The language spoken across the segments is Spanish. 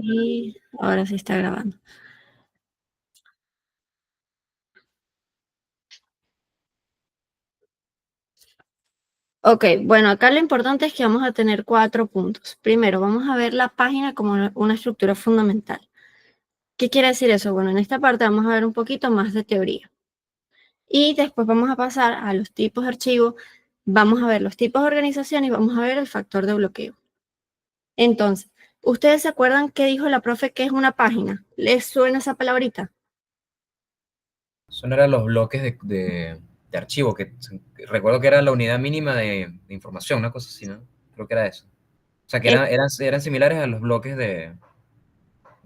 Y ahora sí está grabando. Ok, bueno, acá lo importante es que vamos a tener 4 puntos. Primero, vamos a ver la página como una estructura fundamental. ¿Qué quiere decir eso? Bueno, en esta parte vamos a ver un poquito más de teoría. Y después vamos a pasar a los tipos de archivo, vamos a ver los tipos de organización y vamos a ver el factor de bloqueo. Entonces, ¿ustedes se acuerdan qué dijo la profe que es una página? ¿Les suena esa palabrita? Son eran los bloques de archivo, recuerdo que era la unidad mínima de información, una cosa así, ¿no? Creo que era eso. O sea, que Eh, eran similares a los bloques de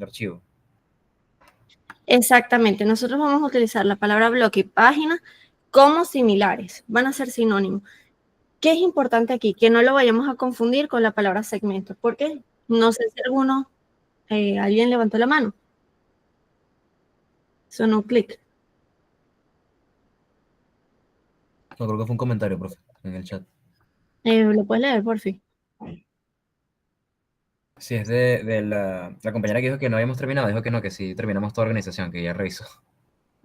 archivo. Exactamente, nosotros vamos a utilizar la palabra bloque y página como similares, van a ser sinónimos. ¿Qué es importante aquí? Que no lo vayamos a confundir con la palabra segmento. ¿Por qué? No sé si alguien levantó la mano. Sonó un clic. No, creo que fue un comentario, profe, en el chat. ¿Lo puedes leer, por fin? Sí, es de la compañera que dijo que no habíamos terminado, dijo que no, que sí terminamos toda organización, que ya revisó.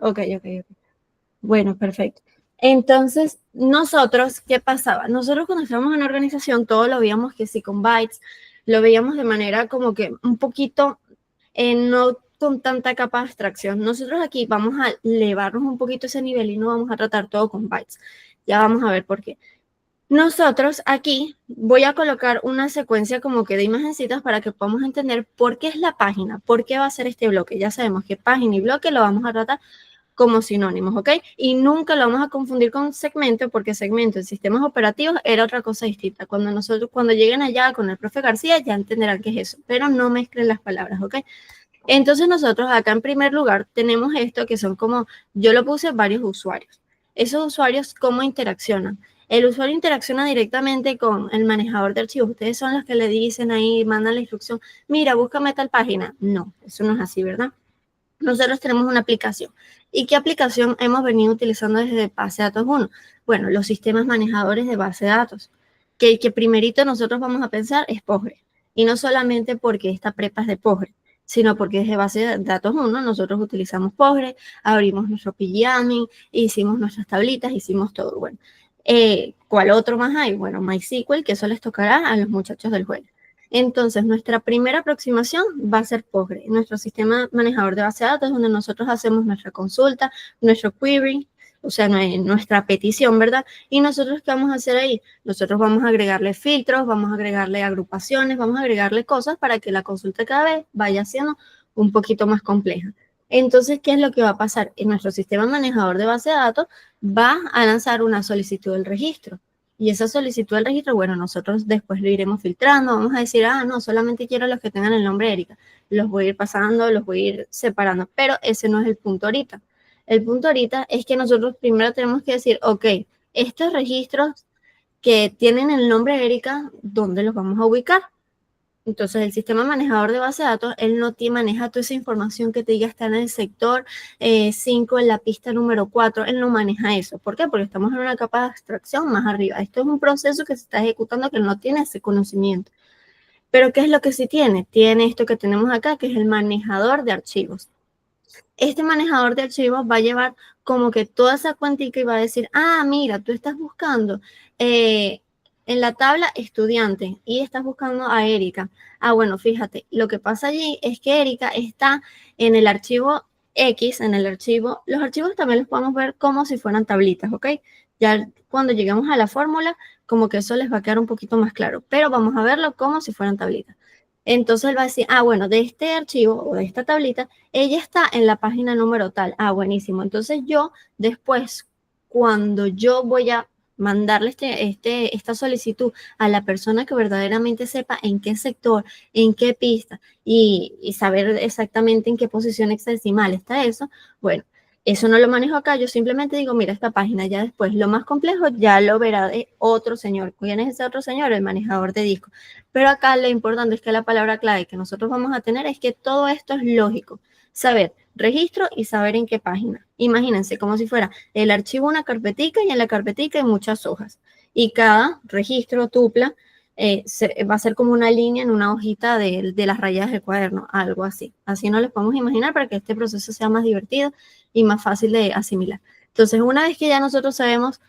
Ok. Bueno, perfecto. Entonces, nosotros, ¿qué pasaba? Nosotros cuando estábamos en la organización, todo lo veíamos que sí con bytes, lo veíamos de manera como que un poquito, no con tanta capa de abstracción. Nosotros aquí vamos a elevarnos un poquito ese nivel y no vamos a tratar todo con bytes. Ya vamos a ver por qué. Nosotros aquí voy a colocar una secuencia como que de imagencitas para que podamos entender por qué es la página, por qué va a ser este bloque. Ya sabemos que página y bloque lo vamos a tratar como sinónimos, ¿ok? Y nunca lo vamos a confundir con segmento, porque segmento en sistemas operativos era otra cosa distinta. Cuando lleguen allá con el profe García, ya entenderán qué es eso, pero no mezclen las palabras, ¿ok? Entonces nosotros acá en primer lugar tenemos esto que son como, yo lo puse varios usuarios. Esos usuarios, ¿cómo interaccionan? El usuario interacciona directamente con el manejador de archivos. Ustedes son los que le dicen ahí, mandan la instrucción, mira, búscame tal página. No, eso no es así, ¿verdad? Nosotros tenemos una aplicación. ¿Y qué aplicación hemos venido utilizando desde base de datos 1? Bueno, los sistemas manejadores de base de datos. Que primerito nosotros vamos a pensar es Postgre. Y no solamente porque esta prepa es de Postgre, sino porque desde base de datos 1 nosotros utilizamos Postgre, abrimos nuestro pgAdmin, hicimos nuestras tablitas, hicimos todo. Bueno, ¿cuál otro más hay? Bueno, MySQL, que eso les tocará a los muchachos del juego. Entonces, nuestra primera aproximación va a ser Postgre, nuestro sistema manejador de base de datos, donde nosotros hacemos nuestra consulta, nuestro query, o sea, nuestra petición, ¿verdad? Y nosotros, ¿qué vamos a hacer ahí? Nosotros vamos a agregarle filtros, vamos a agregarle agrupaciones, vamos a agregarle cosas para que la consulta cada vez vaya siendo un poquito más compleja. Entonces, ¿qué es lo que va a pasar? En nuestro sistema manejador de base de datos va a lanzar una solicitud del registro. Y esa solicitud del registro, bueno, nosotros después lo iremos filtrando, vamos a decir, no, solamente quiero los que tengan el nombre de Erika. Los voy a ir pasando, los voy a ir separando, pero ese no es el punto ahorita. El punto ahorita es que nosotros primero tenemos que decir, ok, estos registros que tienen el nombre de Erika, ¿dónde los vamos a ubicar? Entonces, el sistema manejador de base de datos, él no te maneja toda esa información que te diga está en el sector 5, en la pista número 4, él no maneja eso. ¿Por qué? Porque estamos en una capa de abstracción más arriba. Esto es un proceso que se está ejecutando que no tiene ese conocimiento. Pero, ¿qué es lo que sí tiene? Tiene esto que tenemos acá, que es el manejador de archivos. Este manejador de archivos va a llevar como que toda esa cuentica y va a decir, mira, tú estás buscando en la tabla estudiante y estás buscando a Erika. Bueno, fíjate, lo que pasa allí es que Erika está en el archivo X, en el archivo, los archivos también los podemos ver como si fueran tablitas, ¿ok? Ya cuando lleguemos a la fórmula, como que eso les va a quedar un poquito más claro, pero vamos a verlo como si fueran tablitas. Entonces él va a decir, bueno, de este archivo o de esta tablita, ella está en la página número tal. Buenísimo. Entonces yo después, cuando yo voy a mandarle esta solicitud a la persona que verdaderamente sepa en qué sector, en qué pista y saber exactamente en qué posición hexadecimal está eso, bueno, eso no lo manejo acá, yo simplemente digo, mira esta página, ya después lo más complejo ya lo verá de otro señor. ¿Quién es ese otro señor? El manejador de disco. Pero acá lo importante es que la palabra clave que nosotros vamos a tener es que todo esto es lógico. Saber registro y saber en qué página. Imagínense como si fuera el archivo una carpetica y en la carpetica hay muchas hojas. Y cada registro, tupla, va a ser como una línea en una hojita de las rayas del cuaderno, algo así. Así nos lo podemos imaginar para que este proceso sea más divertido y más fácil de asimilar. Entonces, una vez que ya nosotros sabemos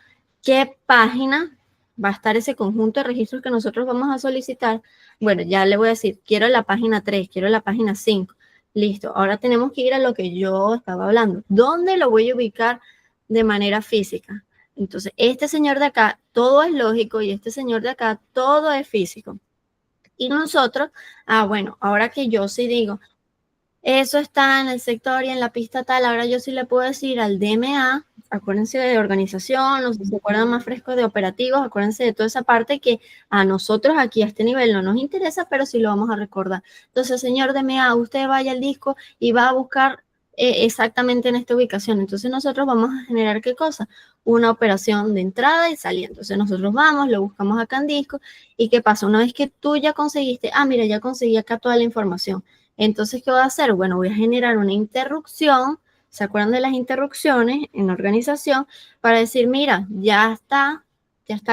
qué página va a estar ese conjunto de registros que nosotros vamos a solicitar, bueno, ya le voy a decir, quiero la página 3, quiero la página 5. Listo, ahora tenemos que ir a lo que yo estaba hablando. ¿Dónde lo voy a ubicar de manera física? Entonces, este señor de acá, todo es lógico y este señor de acá, todo es físico. Y nosotros, bueno, ahora que yo sí digo, eso está en el sector y en la pista tal, ahora yo sí le puedo decir al DMA, acuérdense de organización, o si se acuerdan más fresco de operativos, acuérdense de toda esa parte que a nosotros aquí a este nivel no nos interesa, pero sí lo vamos a recordar. Entonces, señor DMA, usted vaya al disco y va a buscar exactamente en esta ubicación. Entonces nosotros vamos a generar ¿qué cosa? Una operación de entrada y salida. Entonces nosotros vamos, lo buscamos acá en disco y ¿qué pasa? Una vez que tú ya conseguiste, mira, ya conseguí acá toda la información. Entonces, ¿qué voy a hacer? Bueno, voy a generar una interrupción. ¿Se acuerdan de las interrupciones en organización? Para decir, mira, ya está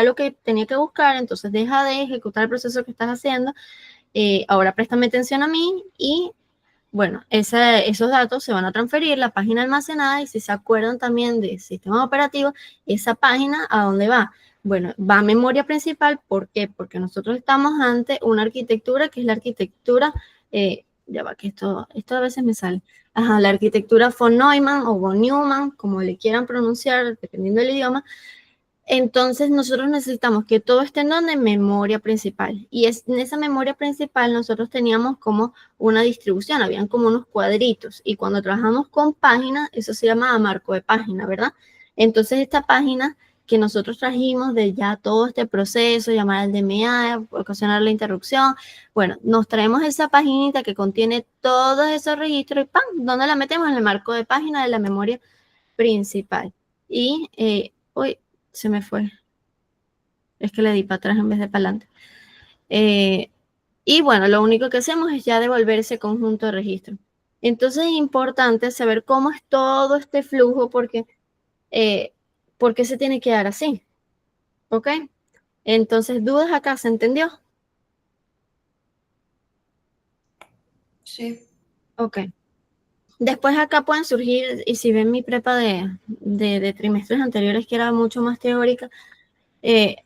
lo que tenía que buscar, entonces deja de ejecutar el proceso que estás haciendo. Ahora préstame atención a mí y bueno, esos datos se van a transferir, la página almacenada, y si se acuerdan también de sistemas operativos, esa página, ¿a dónde va? Bueno, va a memoria principal. ¿Por qué? Porque nosotros estamos ante una arquitectura que es la arquitectura, ya va que esto a veces me sale, la arquitectura von Neumann o von Neumann, como le quieran pronunciar, dependiendo del idioma. Entonces nosotros necesitamos que todo esté en memoria principal. Y en esa memoria principal nosotros teníamos como una distribución, habían como unos cuadritos. Y cuando trabajamos con páginas, eso se llama marco de página, ¿verdad? Entonces esta página que nosotros trajimos de ya todo este proceso, llamar al DMA, ocasionar la interrupción, bueno, nos traemos esa paginita que contiene todos esos registros y ¡pam! ¿Dónde la metemos? En el marco de página de la memoria principal. Y, se me fue. Es que le di para atrás en vez de para adelante. Y bueno, lo único que hacemos es ya devolver ese conjunto de registros. Entonces es importante saber cómo es todo este flujo porque se tiene que dar así. ¿Ok? Entonces, ¿dudas acá? ¿Se entendió? Sí. Ok. Después acá pueden surgir, y si ven mi prepa de trimestres anteriores que era mucho más teórica,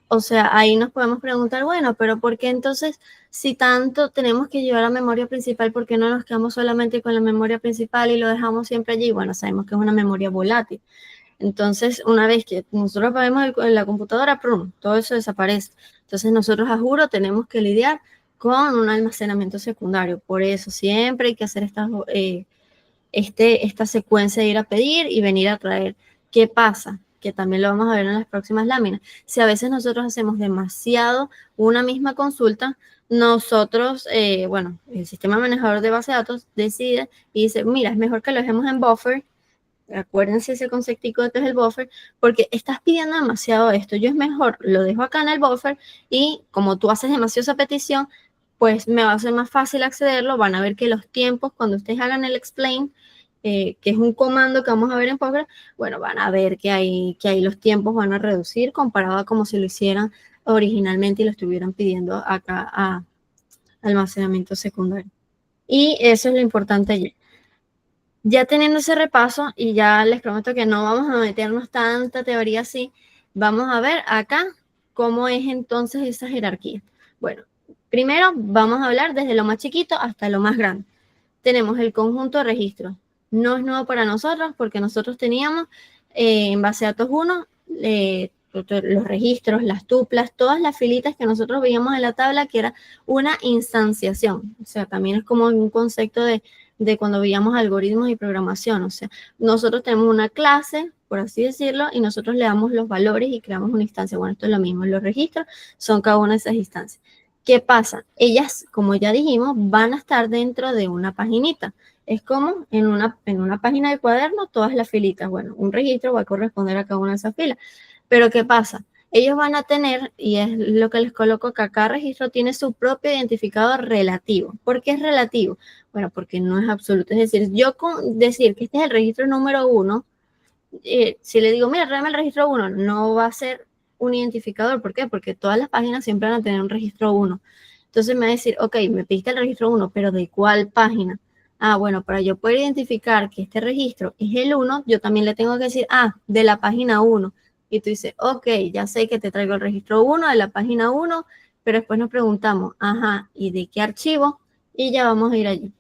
o sea, ahí nos podemos preguntar, bueno, pero ¿por qué entonces, si tanto tenemos que llevar a memoria principal, por qué no nos quedamos solamente con la memoria principal y lo dejamos siempre allí? Bueno, sabemos que es una memoria volátil. Entonces, una vez que nosotros apagamos la computadora, ¡prum!, todo eso desaparece. Entonces, nosotros a juro tenemos que lidiar con un almacenamiento secundario. Por eso siempre hay que hacer esta secuencia de ir a pedir y venir a traer. ¿Qué pasa? Que también lo vamos a ver en las próximas láminas. Si a veces nosotros hacemos demasiado una misma consulta, nosotros, bueno, el sistema manejador de base de datos decide y dice, mira, es mejor que lo dejemos en buffer. Acuérdense ese conceptico de que es el buffer, porque estás pidiendo demasiado esto. Yo es mejor, lo dejo acá en el buffer y como tú haces demasiado esa petición, pues me va a ser más fácil accederlo. Van a ver que los tiempos, cuando ustedes hagan el explain, que es un comando que vamos a ver en Postgres, bueno, van a ver que ahí los tiempos van a reducir comparado a como si lo hicieran originalmente y lo estuvieran pidiendo acá a almacenamiento secundario. Y eso es lo importante allí. Ya teniendo ese repaso, y ya les prometo que no vamos a meternos tanta teoría así, vamos a ver acá cómo es entonces esa jerarquía. Bueno, primero vamos a hablar desde lo más chiquito hasta lo más grande. Tenemos el conjunto de registros. No es nuevo para nosotros porque nosotros teníamos en base a datos 1 los registros, las tuplas, todas las filitas que nosotros veíamos en la tabla, que era una instanciación. O sea, también es como un concepto de cuando veíamos algoritmos y programación. O sea, nosotros tenemos una clase, por así decirlo, y nosotros le damos los valores y creamos una instancia. Bueno, esto es lo mismo. Los registros son cada una de esas instancias. ¿Qué pasa? Ellas, como ya dijimos, van a estar dentro de una paginita. Es como en una página de cuaderno, todas las filitas. Bueno, un registro va a corresponder a cada una de esas filas. Pero ¿qué pasa? Ellos van a tener, y es lo que les coloco acá, cada registro tiene su propio identificador relativo. ¿Por qué es relativo? Bueno, porque no es absoluto. Es decir, yo con decir que este es el registro número 1, si le digo, mira, tráeme el registro 1, no va a ser un identificador. ¿Por qué? Porque todas las páginas siempre van a tener un registro 1. Entonces me va a decir, ok, me pediste el registro 1, pero ¿de cuál página? Ah, bueno, para yo poder identificar que este registro es el 1, yo también le tengo que decir, de la página 1. Y tú dices, ok, ya sé que te traigo el registro 1 de la página 1, pero después nos preguntamos, ajá, ¿y de qué archivo? Y ya vamos a ir allí.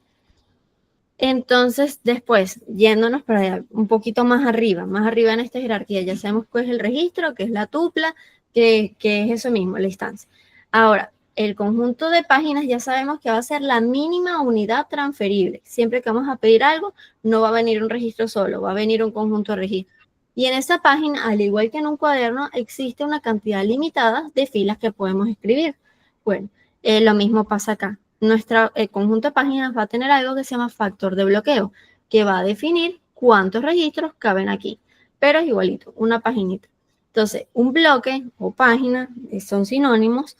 Entonces, después, yéndonos para allá, un poquito más arriba en esta jerarquía, ya sabemos cuál es el registro, que es la tupla, que es eso mismo, la instancia. Ahora, el conjunto de páginas ya sabemos que va a ser la mínima unidad transferible. Siempre que vamos a pedir algo, no va a venir un registro solo, va a venir un conjunto de registros. Y en esa página, al igual que en un cuaderno, existe una cantidad limitada de filas que podemos escribir. Bueno, lo mismo pasa acá. Nuestro conjunto de páginas va a tener algo que se llama factor de bloqueo, que va a definir cuántos registros caben aquí. Pero es igualito, una paginita. Entonces, un bloque o página son sinónimos,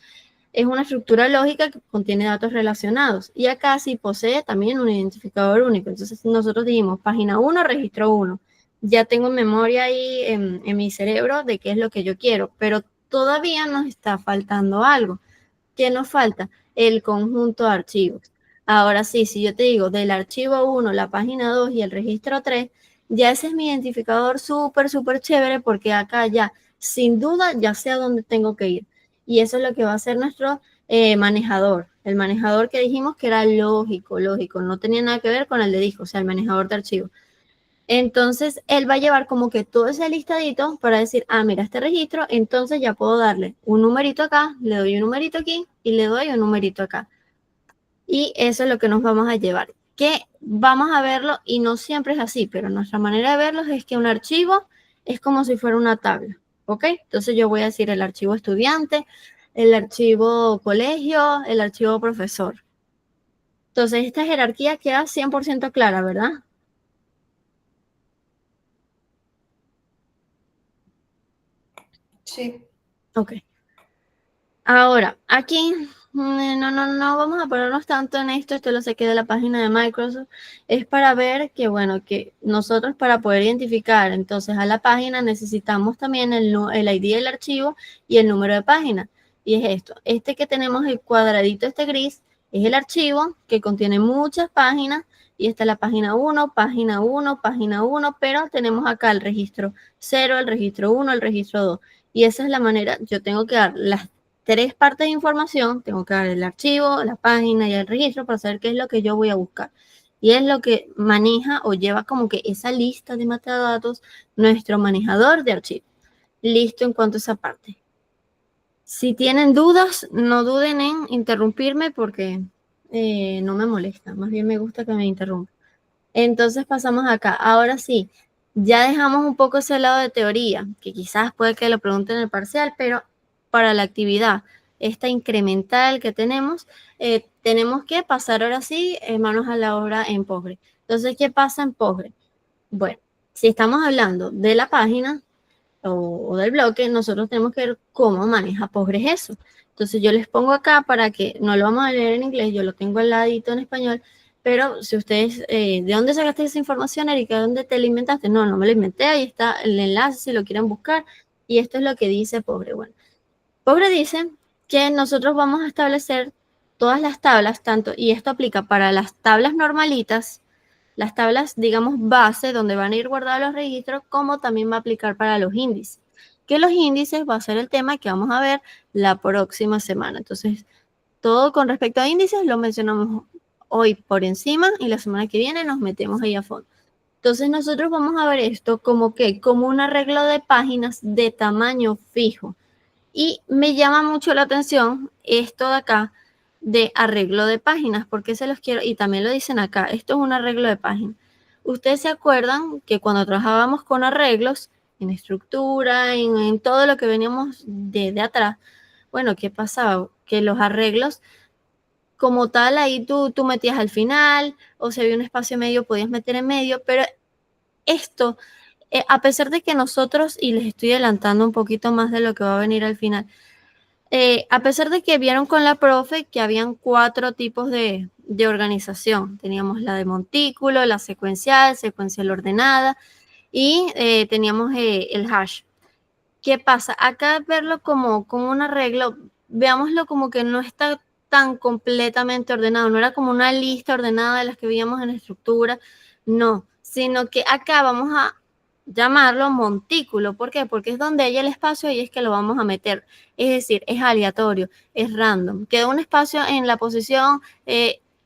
es una estructura lógica que contiene datos relacionados. Y acá sí posee también un identificador único. Entonces, nosotros dijimos página 1, registro 1. Ya tengo memoria ahí en mi cerebro de qué es lo que yo quiero, pero todavía nos está faltando algo. ¿Qué nos falta? El conjunto de archivos. Ahora sí, si yo te digo del archivo 1, la página 2 y el registro 3, ya ese es mi identificador súper chévere porque acá ya, sin duda, ya sé a dónde tengo que ir. Y eso es lo que va a hacer nuestro manejador. El manejador que dijimos que era lógico, no tenía nada que ver con el de disco, o sea, el manejador de archivos. Entonces, él va a llevar como que todo ese listadito para decir, mira, este registro, entonces ya puedo darle un numerito acá, le doy un numerito aquí y le doy un numerito acá. Y eso es lo que nos vamos a llevar. Que vamos a verlo y no siempre es así, pero nuestra manera de verlo es que un archivo es como si fuera una tabla, ¿ok? Entonces yo voy a decir el archivo estudiante, el archivo colegio, el archivo profesor. Entonces esta jerarquía queda 100% clara, ¿verdad? Sí. Ok. Ahora, aquí no vamos a ponernos tanto en esto lo saqué de la página de Microsoft, es para ver que, bueno, que nosotros para poder identificar entonces a la página necesitamos también el ID del archivo y el número de página. Y es esto, este que tenemos el cuadradito, este gris, es el archivo que contiene muchas páginas y está la página 1, página 1, página 1, pero tenemos acá el registro 0, el registro 1, el registro 2. Y esa es la manera, yo tengo que dar las 3 partes de información, tengo que dar el archivo, la página y el registro para saber qué es lo que yo voy a buscar. Y es lo que maneja o lleva como que esa lista de metadatos nuestro manejador de archivos. Listo en cuanto a esa parte. Si tienen dudas, no duden en interrumpirme porque no me molesta, más bien me gusta que me interrumpan. Entonces pasamos acá. Ahora sí, ya dejamos un poco ese lado de teoría, que quizás puede que lo pregunten en el parcial, pero para la actividad, esta incremental que tenemos que pasar ahora sí manos a la obra en Postgre. Entonces, ¿qué pasa en Postgre? Bueno, si estamos hablando de la página o del bloque, nosotros tenemos que ver cómo maneja Postgres eso. Entonces yo les pongo acá para que no lo vamos a leer en inglés, yo lo tengo al ladito en español, pero si ustedes, ¿de dónde sacaste esa información, Erika? ¿De dónde te la inventaste? No me la inventé, ahí está el enlace si lo quieren buscar, y esto es lo que dice Postgre. Bueno, Postgre dice que nosotros vamos a establecer todas las tablas, tanto, y esto aplica para las tablas normalitas, las tablas, digamos, base, donde van a ir guardados los registros, como también va a aplicar para los índices. Que los índices va a ser el tema que vamos a ver la próxima semana. Entonces, todo con respecto a índices lo mencionamos hoy por encima y la semana que viene nos metemos ahí a fondo. Entonces, nosotros vamos a ver esto como que, como un arreglo de páginas de tamaño fijo. Y me llama mucho la atención esto de acá, de arreglo de páginas, porque se los quiero, y también lo dicen acá, esto es un arreglo de páginas. Ustedes se acuerdan que cuando trabajábamos con arreglos, en estructura, en todo lo que veníamos de atrás, bueno, ¿qué pasaba? Que los arreglos, como tal, ahí tú metías al final, o si había un espacio medio, podías meter en medio, pero esto, a pesar de que nosotros, y les estoy adelantando un poquito más de lo que va a venir al final, a pesar de que vieron con la profe que habían 4 tipos de organización. Teníamos la de montículo, la secuencial ordenada y teníamos el hash. ¿Qué pasa? Acá verlo como un arreglo, veámoslo como que no está tan completamente ordenado, no era como una lista ordenada de las que veíamos en la estructura, no, sino que acá vamos a llamarlo montículo. ¿Por qué? Porque es donde hay el espacio y es que lo vamos a meter. Es decir, es aleatorio, es random. Queda un espacio en la posición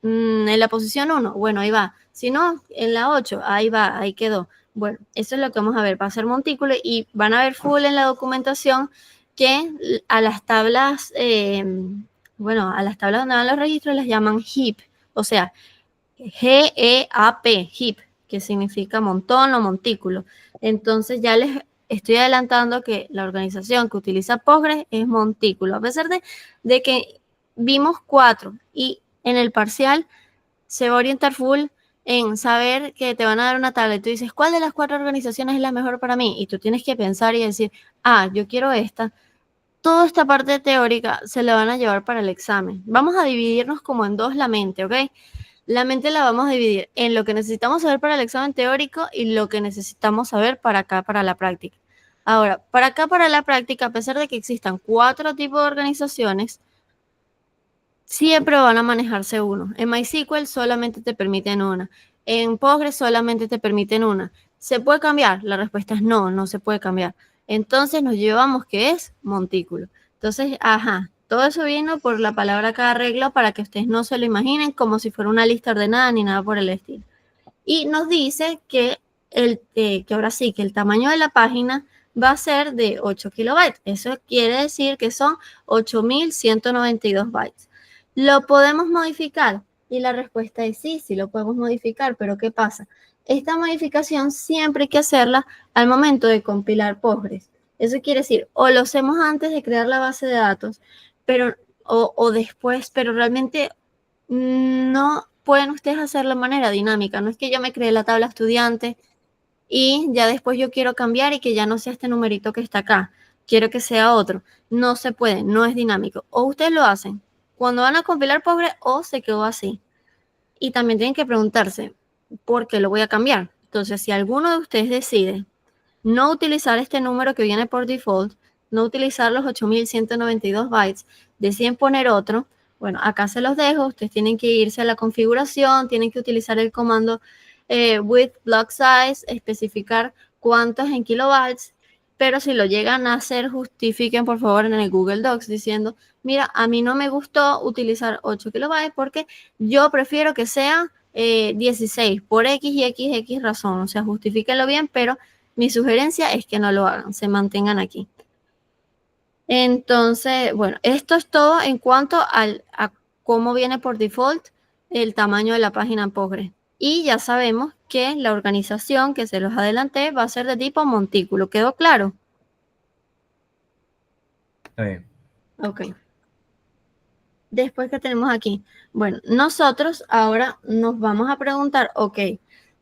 1, bueno, ahí va. Si no, en la 8, ahí va, ahí quedó. Bueno, eso es lo que vamos a ver. Va a ser montículo y van a ver full en la documentación que a las tablas, a las tablas donde van los registros las llaman heap, o sea, G-E-A-P, heap, que significa montón o montículo. Entonces ya les estoy adelantando que la organización que utiliza Postgres es montículo, a pesar de que vimos 4 y en el parcial se va a orientar full en saber que te van a dar una tabla y tú dices, ¿cuál de las 4 organizaciones es la mejor para mí? Y tú tienes que pensar y decir, yo quiero esta. Toda esta parte teórica se la van a llevar para el examen. Vamos a dividirnos como en 2 la mente, ¿ok? La mente la vamos a dividir en lo que necesitamos saber para el examen teórico y lo que necesitamos saber para acá, para la práctica. Ahora, para acá, para la práctica, a pesar de que existan 4 tipos de organizaciones, siempre van a manejarse uno. En MySQL solamente te permiten una. En Postgres solamente te permiten una. ¿Se puede cambiar? La respuesta es no, no se puede cambiar. Entonces nos llevamos que es montículo. Entonces, todo eso vino por la palabra cada regla para que ustedes no se lo imaginen como si fuera una lista ordenada ni nada por el estilo. Y nos dice que que ahora sí, que el tamaño de la página va a ser de 8 kilobytes. Eso quiere decir que son 8.192 bytes. ¿Lo podemos modificar? Y la respuesta es sí, sí lo podemos modificar, pero ¿qué pasa? Esta modificación siempre hay que hacerla al momento de compilar Postgres. Eso quiere decir, o lo hacemos antes de crear la base de datos, pero, o después, pero realmente no pueden ustedes hacerlo de manera dinámica. No es que yo me cree la tabla estudiante y ya después yo quiero cambiar y que ya no sea este numerito que está acá. Quiero que sea otro. No se puede, no es dinámico. O ustedes lo hacen cuando van a compilar Postgres o se quedó así. Y también tienen que preguntarse, ¿por qué lo voy a cambiar? Entonces, si alguno de ustedes decide no utilizar este número que viene por default, no utilizar los 8.192 bytes, deciden poner otro, bueno, acá se los dejo, ustedes tienen que irse a la configuración, tienen que utilizar el comando with block size, especificar cuántos en kilobytes, pero si lo llegan a hacer, justifiquen por favor en el Google Docs diciendo, mira, a mí no me gustó utilizar 8 kilobytes porque yo prefiero que sea 16 por X y X razón, o sea, justifíquenlo bien, pero mi sugerencia es que no lo hagan, se mantengan aquí. Entonces, bueno, esto es todo en cuanto a cómo viene por default el tamaño de la página en Postgres. Y ya sabemos que la organización que se los adelanté va a ser de tipo montículo. ¿Quedó claro? Está bien. Ok. Después que tenemos aquí. Bueno, nosotros ahora nos vamos a preguntar, ok,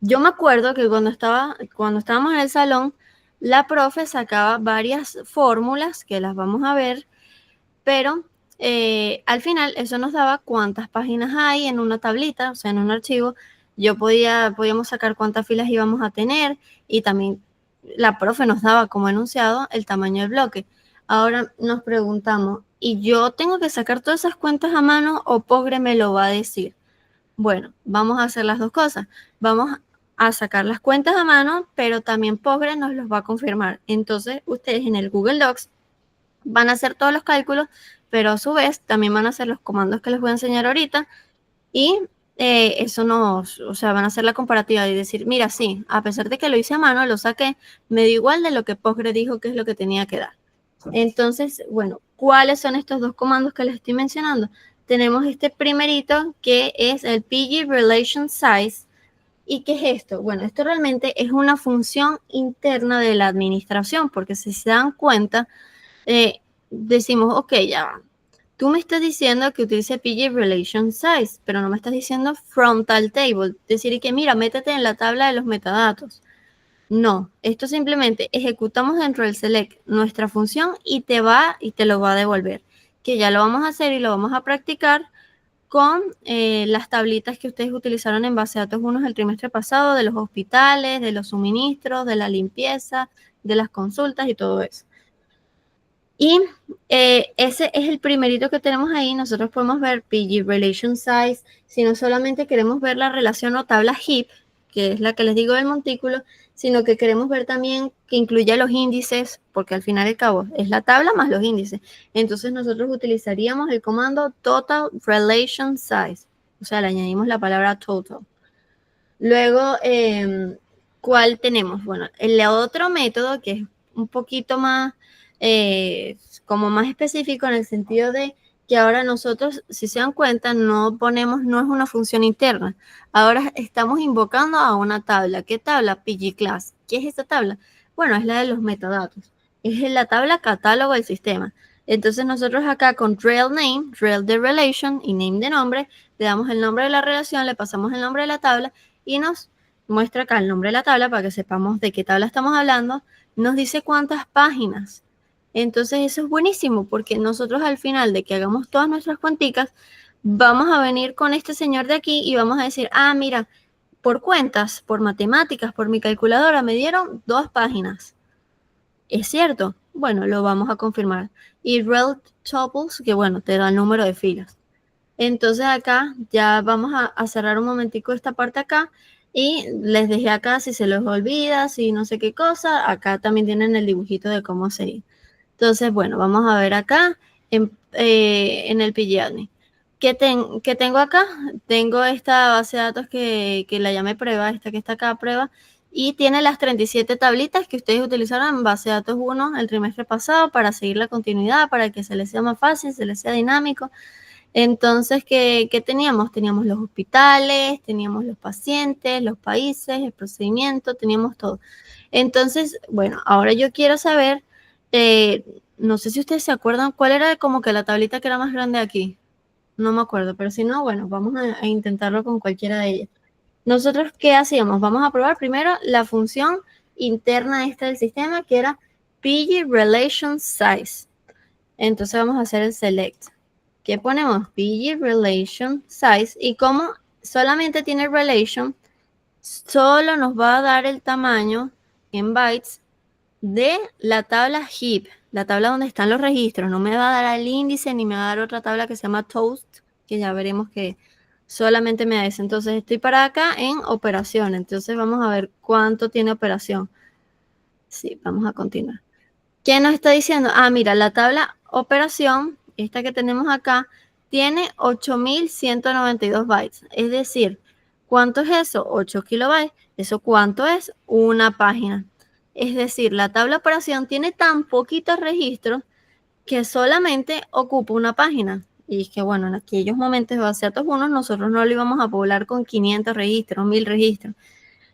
yo me acuerdo que cuando estábamos en el salón, la profe sacaba varias fórmulas que las vamos a ver, pero al final eso nos daba cuántas páginas hay en una tablita, o sea, en un archivo. Podíamos sacar cuántas filas íbamos a tener y también la profe nos daba como enunciado el tamaño del bloque. Ahora nos preguntamos, ¿y yo tengo que sacar todas esas cuentas a mano o Postgres me lo va a decir? Bueno, vamos a hacer las dos cosas. Vamos a sacar las cuentas a mano, pero también Postgres nos los va a confirmar. Entonces, ustedes en el Google Docs van a hacer todos los cálculos, pero a su vez también van a hacer los comandos que les voy a enseñar ahorita y van a hacer la comparativa y decir, mira, sí, a pesar de que lo hice a mano, lo saqué, me dio igual de lo que Postgres dijo que es lo que tenía que dar. Entonces, bueno, ¿cuáles son estos dos comandos que les estoy mencionando? Tenemos este primerito que es el PG Relation Size. ¿Y qué es esto? Bueno, esto realmente es una función interna de la administración, porque si se dan cuenta, decimos, ok, ya va. Tú me estás diciendo que utilice PG Relation Size, pero no me estás diciendo Frontal Table. Decir que, mira, métete en la tabla de los metadatos. No, esto simplemente ejecutamos dentro del select nuestra función y te lo va a devolver. Que ya lo vamos a hacer y lo vamos a practicar con las tablitas que ustedes utilizaron en base de datos 1 el trimestre pasado, de los hospitales, de los suministros, de la limpieza, de las consultas y todo eso. Y ese es el primerito que tenemos ahí. Nosotros podemos ver PG Relation Size. Si no solamente queremos ver la relación o tabla HIP, que es la que les digo del montículo, sino que queremos ver también que incluya los índices, porque al final y al cabo es la tabla más los índices. Entonces nosotros utilizaríamos el comando Total Relation Size. O sea, le añadimos la palabra total. Luego, ¿cuál tenemos? Bueno, el otro método que es un poquito más, como más específico en el sentido de que ahora nosotros, si se dan cuenta, no ponemos, no es una función interna. Ahora estamos invocando a una tabla. ¿Qué tabla? pgclass. ¿Qué es esta tabla? Bueno, es la de los metadatos. Es la tabla catálogo del sistema. Entonces nosotros acá con rel name, rel de relation y name de nombre, le damos el nombre de la relación, le pasamos el nombre de la tabla y nos muestra acá el nombre de la tabla para que sepamos de qué tabla estamos hablando, nos dice cuántas páginas. Entonces eso es buenísimo porque nosotros al final de que hagamos todas nuestras cuenticas, vamos a venir con este señor de aquí y vamos a decir, ah, mira, por cuentas, por matemáticas, por mi calculadora, me dieron 2 páginas. ¿Es cierto? Bueno, lo vamos a confirmar. Y rel tuples, que bueno, te da el número de filas. Entonces acá ya vamos a cerrar un momentico esta parte acá y les dejé acá si se les olvida, si no sé qué cosa, acá también tienen el dibujito de cómo sería. Entonces, bueno, vamos a ver acá en el PGAdmin. ¿Qué tengo acá? Tengo esta base de datos que la llamé prueba, esta que está acá, prueba, y tiene las 37 tablitas que ustedes utilizaron en base de datos 1 el trimestre pasado para seguir la continuidad, para que se les sea más fácil, se les sea dinámico. Entonces, ¿qué teníamos? Teníamos los hospitales, teníamos los pacientes, los países, el procedimiento, teníamos todo. Entonces, bueno, ahora yo quiero saber, no sé si ustedes se acuerdan cuál era como que la tablita que era más grande aquí. No me acuerdo, pero si no, bueno, vamos a intentarlo con cualquiera de ellas. Nosotros, ¿qué hacíamos? Vamos a probar primero la función interna esta del sistema, que era PG Relation Size. Entonces vamos a hacer el select. ¿Qué ponemos? PG Relation Size. Y como solamente tiene relation, solo nos va a dar el tamaño en bytes de la tabla heap, la tabla donde están los registros. No me va a dar el índice ni me va a dar otra tabla que se llama toast, que ya veremos que solamente me da eso. Entonces estoy para acá en operación. Entonces vamos a ver cuánto tiene operación. Sí, vamos a continuar. ¿Qué nos está diciendo? Ah, mira, la tabla operación, esta que tenemos acá, tiene 8.192 bytes. Es decir, ¿cuánto es eso? 8 kilobytes. ¿Eso cuánto es? Una página. Es decir, la tabla operación tiene tan poquitos registros que solamente ocupa una página. Y es que, bueno, en aquellos momentos de base de datos 1, nosotros no lo íbamos a poblar con 500 registros, 1000 registros.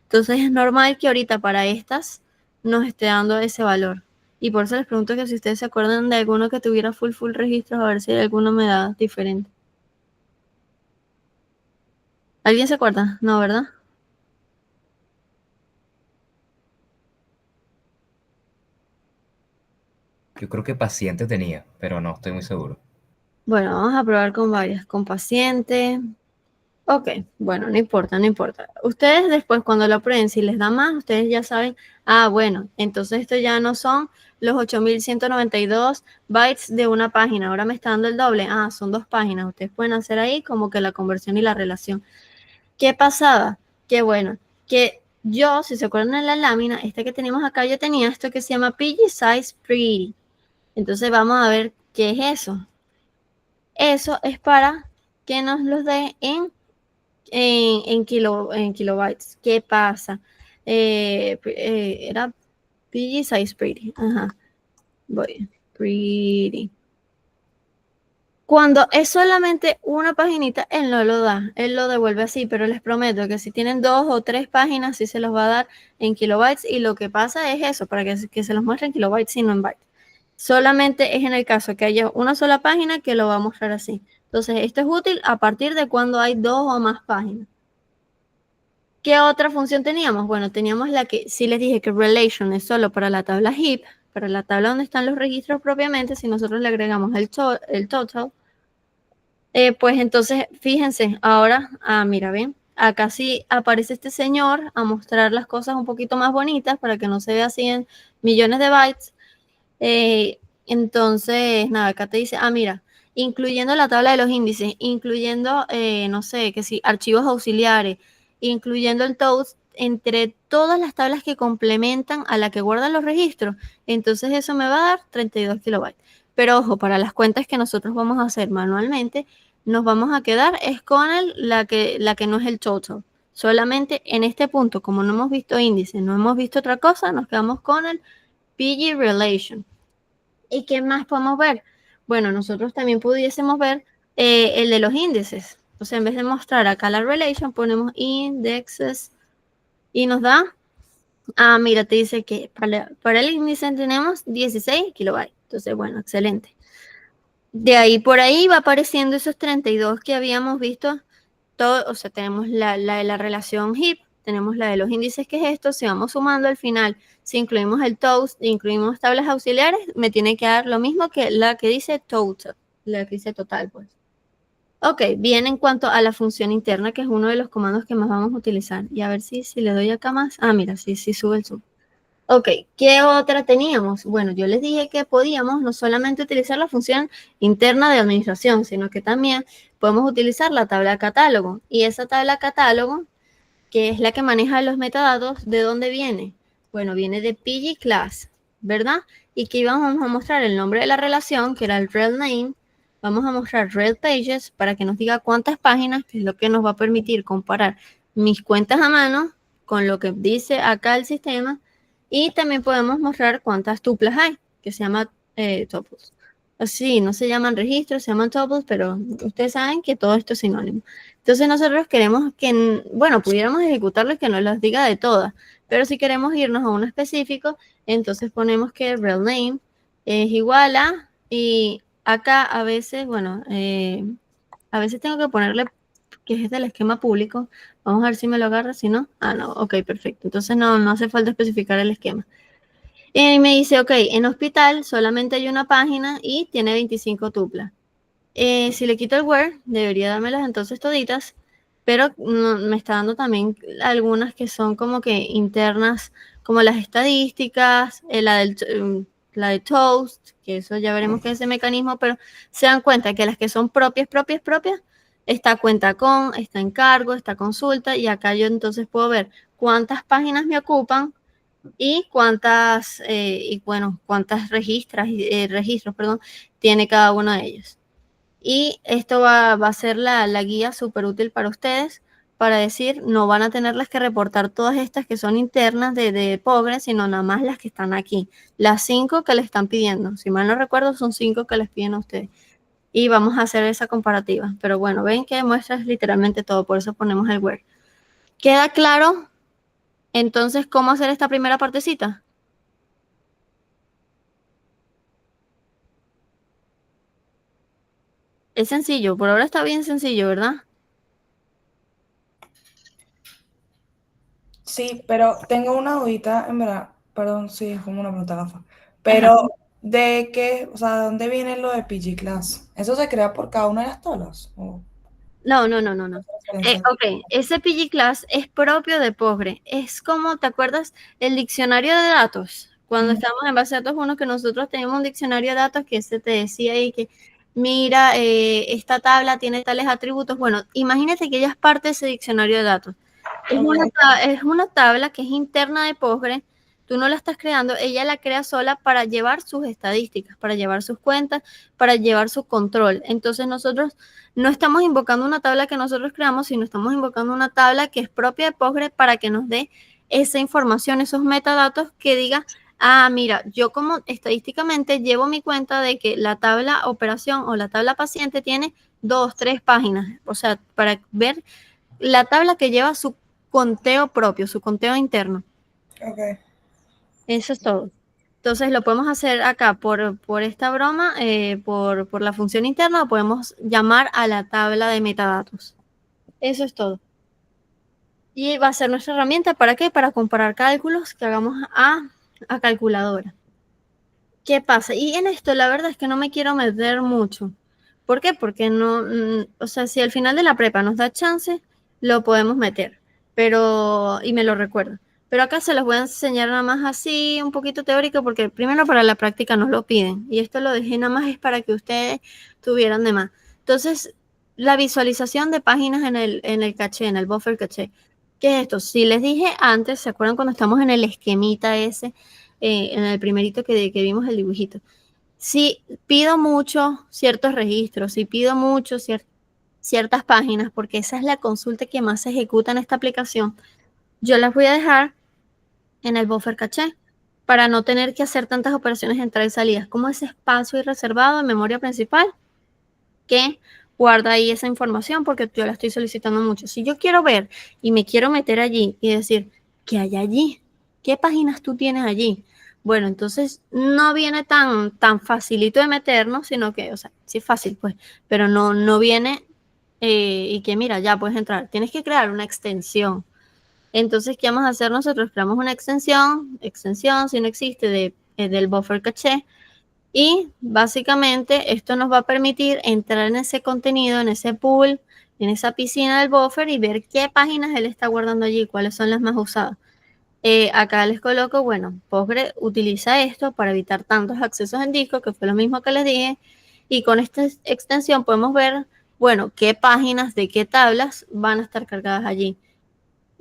Entonces es normal que ahorita para estas nos esté dando ese valor. Y por eso les pregunto que si ustedes se acuerdan de alguno que tuviera full registros, a ver si hay alguno me da diferente. ¿Alguien se acuerda? No, ¿verdad? Yo creo que paciente tenía, pero no estoy muy seguro. Bueno, vamos a probar con varias. Con paciente. Ok, bueno, no importa, no importa. Ustedes después cuando lo prueben, si les da más, ustedes ya saben, ah, bueno, entonces esto ya no son los 8.192 bytes de una página, ahora me está dando el doble, ah, son 2 páginas, ustedes pueden hacer ahí como que la conversión y la relación. ¿Qué pasaba? Que bueno, que yo, si se acuerdan en la lámina, esta que tenemos acá, yo tenía esto que se llama PG Size Pretty. Entonces vamos a ver qué es eso. Eso es para que nos los dé en kilobytes. ¿Qué pasa? Era PG Size Pretty. Ajá. Voy. Pretty. Cuando es solamente una paginita, él no lo da, él lo devuelve así, pero les prometo que si tienen 2 o 3 páginas, sí se los va a dar en kilobytes y lo que pasa es eso, para que se los muestre en kilobytes y no en bytes. Solamente es en el caso que haya una sola página que lo va a mostrar así. Entonces, esto es útil a partir de cuando hay 2 o más páginas. ¿Qué otra función teníamos? Bueno, teníamos la que, sí les dije que relation es solo para la tabla heap, para la tabla donde están los registros propiamente, si nosotros le agregamos el total, pues entonces, fíjense, ahora, mira, ven, acá sí aparece este señor a mostrar las cosas un poquito más bonitas para que no se vea así en millones de bytes. Entonces, nada, acá te dice, mira, incluyendo la tabla de los índices, incluyendo, no sé, que sí, archivos auxiliares, incluyendo el toast, entre todas las tablas que complementan a la que guardan los registros, entonces eso me va a dar 32 kilobytes. Pero ojo, para las cuentas que nosotros vamos a hacer manualmente, nos vamos a quedar es con la que no es el total. Solamente en este punto, como no hemos visto índice, no hemos visto otra cosa, nos quedamos con el PG Relation. ¿Y qué más podemos ver? Bueno, nosotros también pudiésemos ver el de los índices. O sea, en vez de mostrar acá la relation, ponemos indexes y nos da, mira, te dice que para el índice tenemos 16 kilobytes. Entonces, bueno, excelente. De ahí por ahí va apareciendo esos 32 que habíamos visto. Todo, o sea, tenemos la de la relación HIP, tenemos la de los índices, que es esto. Si vamos sumando al final, si incluimos el toast, incluimos tablas auxiliares, me tiene que dar lo mismo que la que dice total, la que dice total, pues. Ok, bien, en cuanto a la función interna, que es uno de los comandos que más vamos a utilizar. Y a ver si le doy acá más. Mira, sí sube el zoom. Ok, ¿qué otra teníamos? Bueno, yo les dije que podíamos no solamente utilizar la función interna de administración, sino que también podemos utilizar la tabla catálogo. Y esa tabla catálogo, que es la que maneja los metadatos, ¿de dónde viene? Bueno, viene de PG Class, ¿verdad? Y que íbamos a mostrar el nombre de la relación, que era el rel name. Vamos a mostrar rel pages para que nos diga cuántas páginas, que es lo que nos va a permitir comparar mis cuentas a mano con lo que dice acá el sistema. Y también podemos mostrar cuántas tuplas hay, que se llama tuples. Así, no se llaman registros, se llaman tuples, pero ustedes saben que todo esto es sinónimo. Entonces nosotros queremos que, bueno, pudiéramos ejecutarles que nos las diga de todas, pero si queremos irnos a uno específico, entonces ponemos que rel name es igual a, y acá a veces, bueno, a veces tengo que ponerle que es del esquema público. Vamos a ver si me lo agarra, si no, no, ok, perfecto. Entonces no hace falta especificar el esquema. Y me dice, ok, en hospital solamente hay una página y tiene 25 tuplas. Si le quito el where, debería dármelas entonces toditas, pero me está dando también algunas que son como que internas, como las estadísticas, la de Toast, que eso ya veremos qué es ese mecanismo, pero se dan cuenta que las que son propias, está cuenta con, está encargo, está consulta, y acá yo entonces puedo ver cuántas páginas me ocupan y cuántas, cuántas registros, perdón, tiene cada uno de ellos. Y esto va a ser la guía súper útil para ustedes, para decir, no van a tenerles que reportar todas estas que son internas de Progress, sino nada más las que están aquí. Las 5 que le están pidiendo. Si mal no recuerdo, son 5 que les piden a ustedes. Y vamos a hacer esa comparativa. Pero bueno, ven que muestras literalmente todo, por eso ponemos el where. ¿Queda claro entonces cómo hacer esta primera partecita? Es sencillo, por ahora está bien sencillo, ¿verdad? Sí, pero tengo una dudita, en verdad, perdón, sí, es como una pregunta gafa. Ajá. Pero, ¿de qué, o sea, de dónde viene lo de PG Class? ¿Eso se crea por cada una de las tablas? ¿O No. referencia? Ok, ese PG Class es propio de Postgre. Es como, ¿te acuerdas? El diccionario de datos. Cuando Ujú. estamos en base a datos 1, que nosotros tenemos un diccionario de datos que se te decía ahí que, mira, esta tabla tiene tales atributos. Bueno, imagínate que ella es parte de ese diccionario de datos. Ok. Es una tabla que es interna de Postgre. Tú no la estás creando, ella la crea sola para llevar sus estadísticas, para llevar sus cuentas, para llevar su control. Entonces nosotros no estamos invocando una tabla que nosotros creamos, sino estamos invocando una tabla que es propia de Postgre para que nos dé esa información, esos metadatos que diga, mira, yo como estadísticamente llevo mi cuenta de que la tabla operación o la tabla paciente tiene 2, 3 páginas. O sea, para ver la tabla que lleva su conteo propio, su conteo interno. Ok. Eso es todo. Entonces lo podemos hacer acá por esta broma, por la función interna, o podemos llamar a la tabla de metadatos. Eso es todo. Y va a ser nuestra herramienta, ¿para qué? Para comparar cálculos que hagamos a calculadora. ¿Qué pasa? Y en esto la verdad es que no me quiero meter mucho. ¿Por qué? Porque no, o sea, si al final de la prepa nos da chance, lo podemos meter, pero, y me lo recuerdo. Pero acá se los voy a enseñar nada más así, un poquito teórico, porque primero para la práctica nos lo piden. Y esto lo dejé nada más es para que ustedes tuvieran de más. Entonces, la visualización de páginas en el caché, en el buffer caché. ¿Qué es esto? Si les dije antes, ¿se acuerdan cuando estamos en el esquemita ese, en el primerito que vimos el dibujito? Si pido mucho ciertos registros, si pido mucho ciertas páginas, porque esa es la consulta que más se ejecuta en esta aplicación, yo las voy a dejar en el buffer caché para no tener que hacer tantas operaciones de entrada y salidas, como ese espacio reservado en memoria principal que guarda ahí esa información porque yo la estoy solicitando mucho. Si yo quiero ver y me quiero meter allí y decir, ¿qué hay allí? ¿Qué páginas tú tienes allí? Bueno, entonces no viene tan facilito de meternos, sino que, o sea, sí es fácil, pues, pero no viene y que mira, ya puedes entrar. Tienes que crear una extensión. Entonces, ¿qué vamos a hacer nosotros? Creamos una extensión, si no existe, del buffer caché. Y básicamente esto nos va a permitir entrar en ese contenido, en ese pool, en esa piscina del buffer y ver qué páginas él está guardando allí, cuáles son las más usadas. Acá les coloco, bueno, Postgre utiliza esto para evitar tantos accesos en disco, que fue lo mismo que les dije. Y con esta extensión podemos ver, bueno, qué páginas de qué tablas van a estar cargadas allí.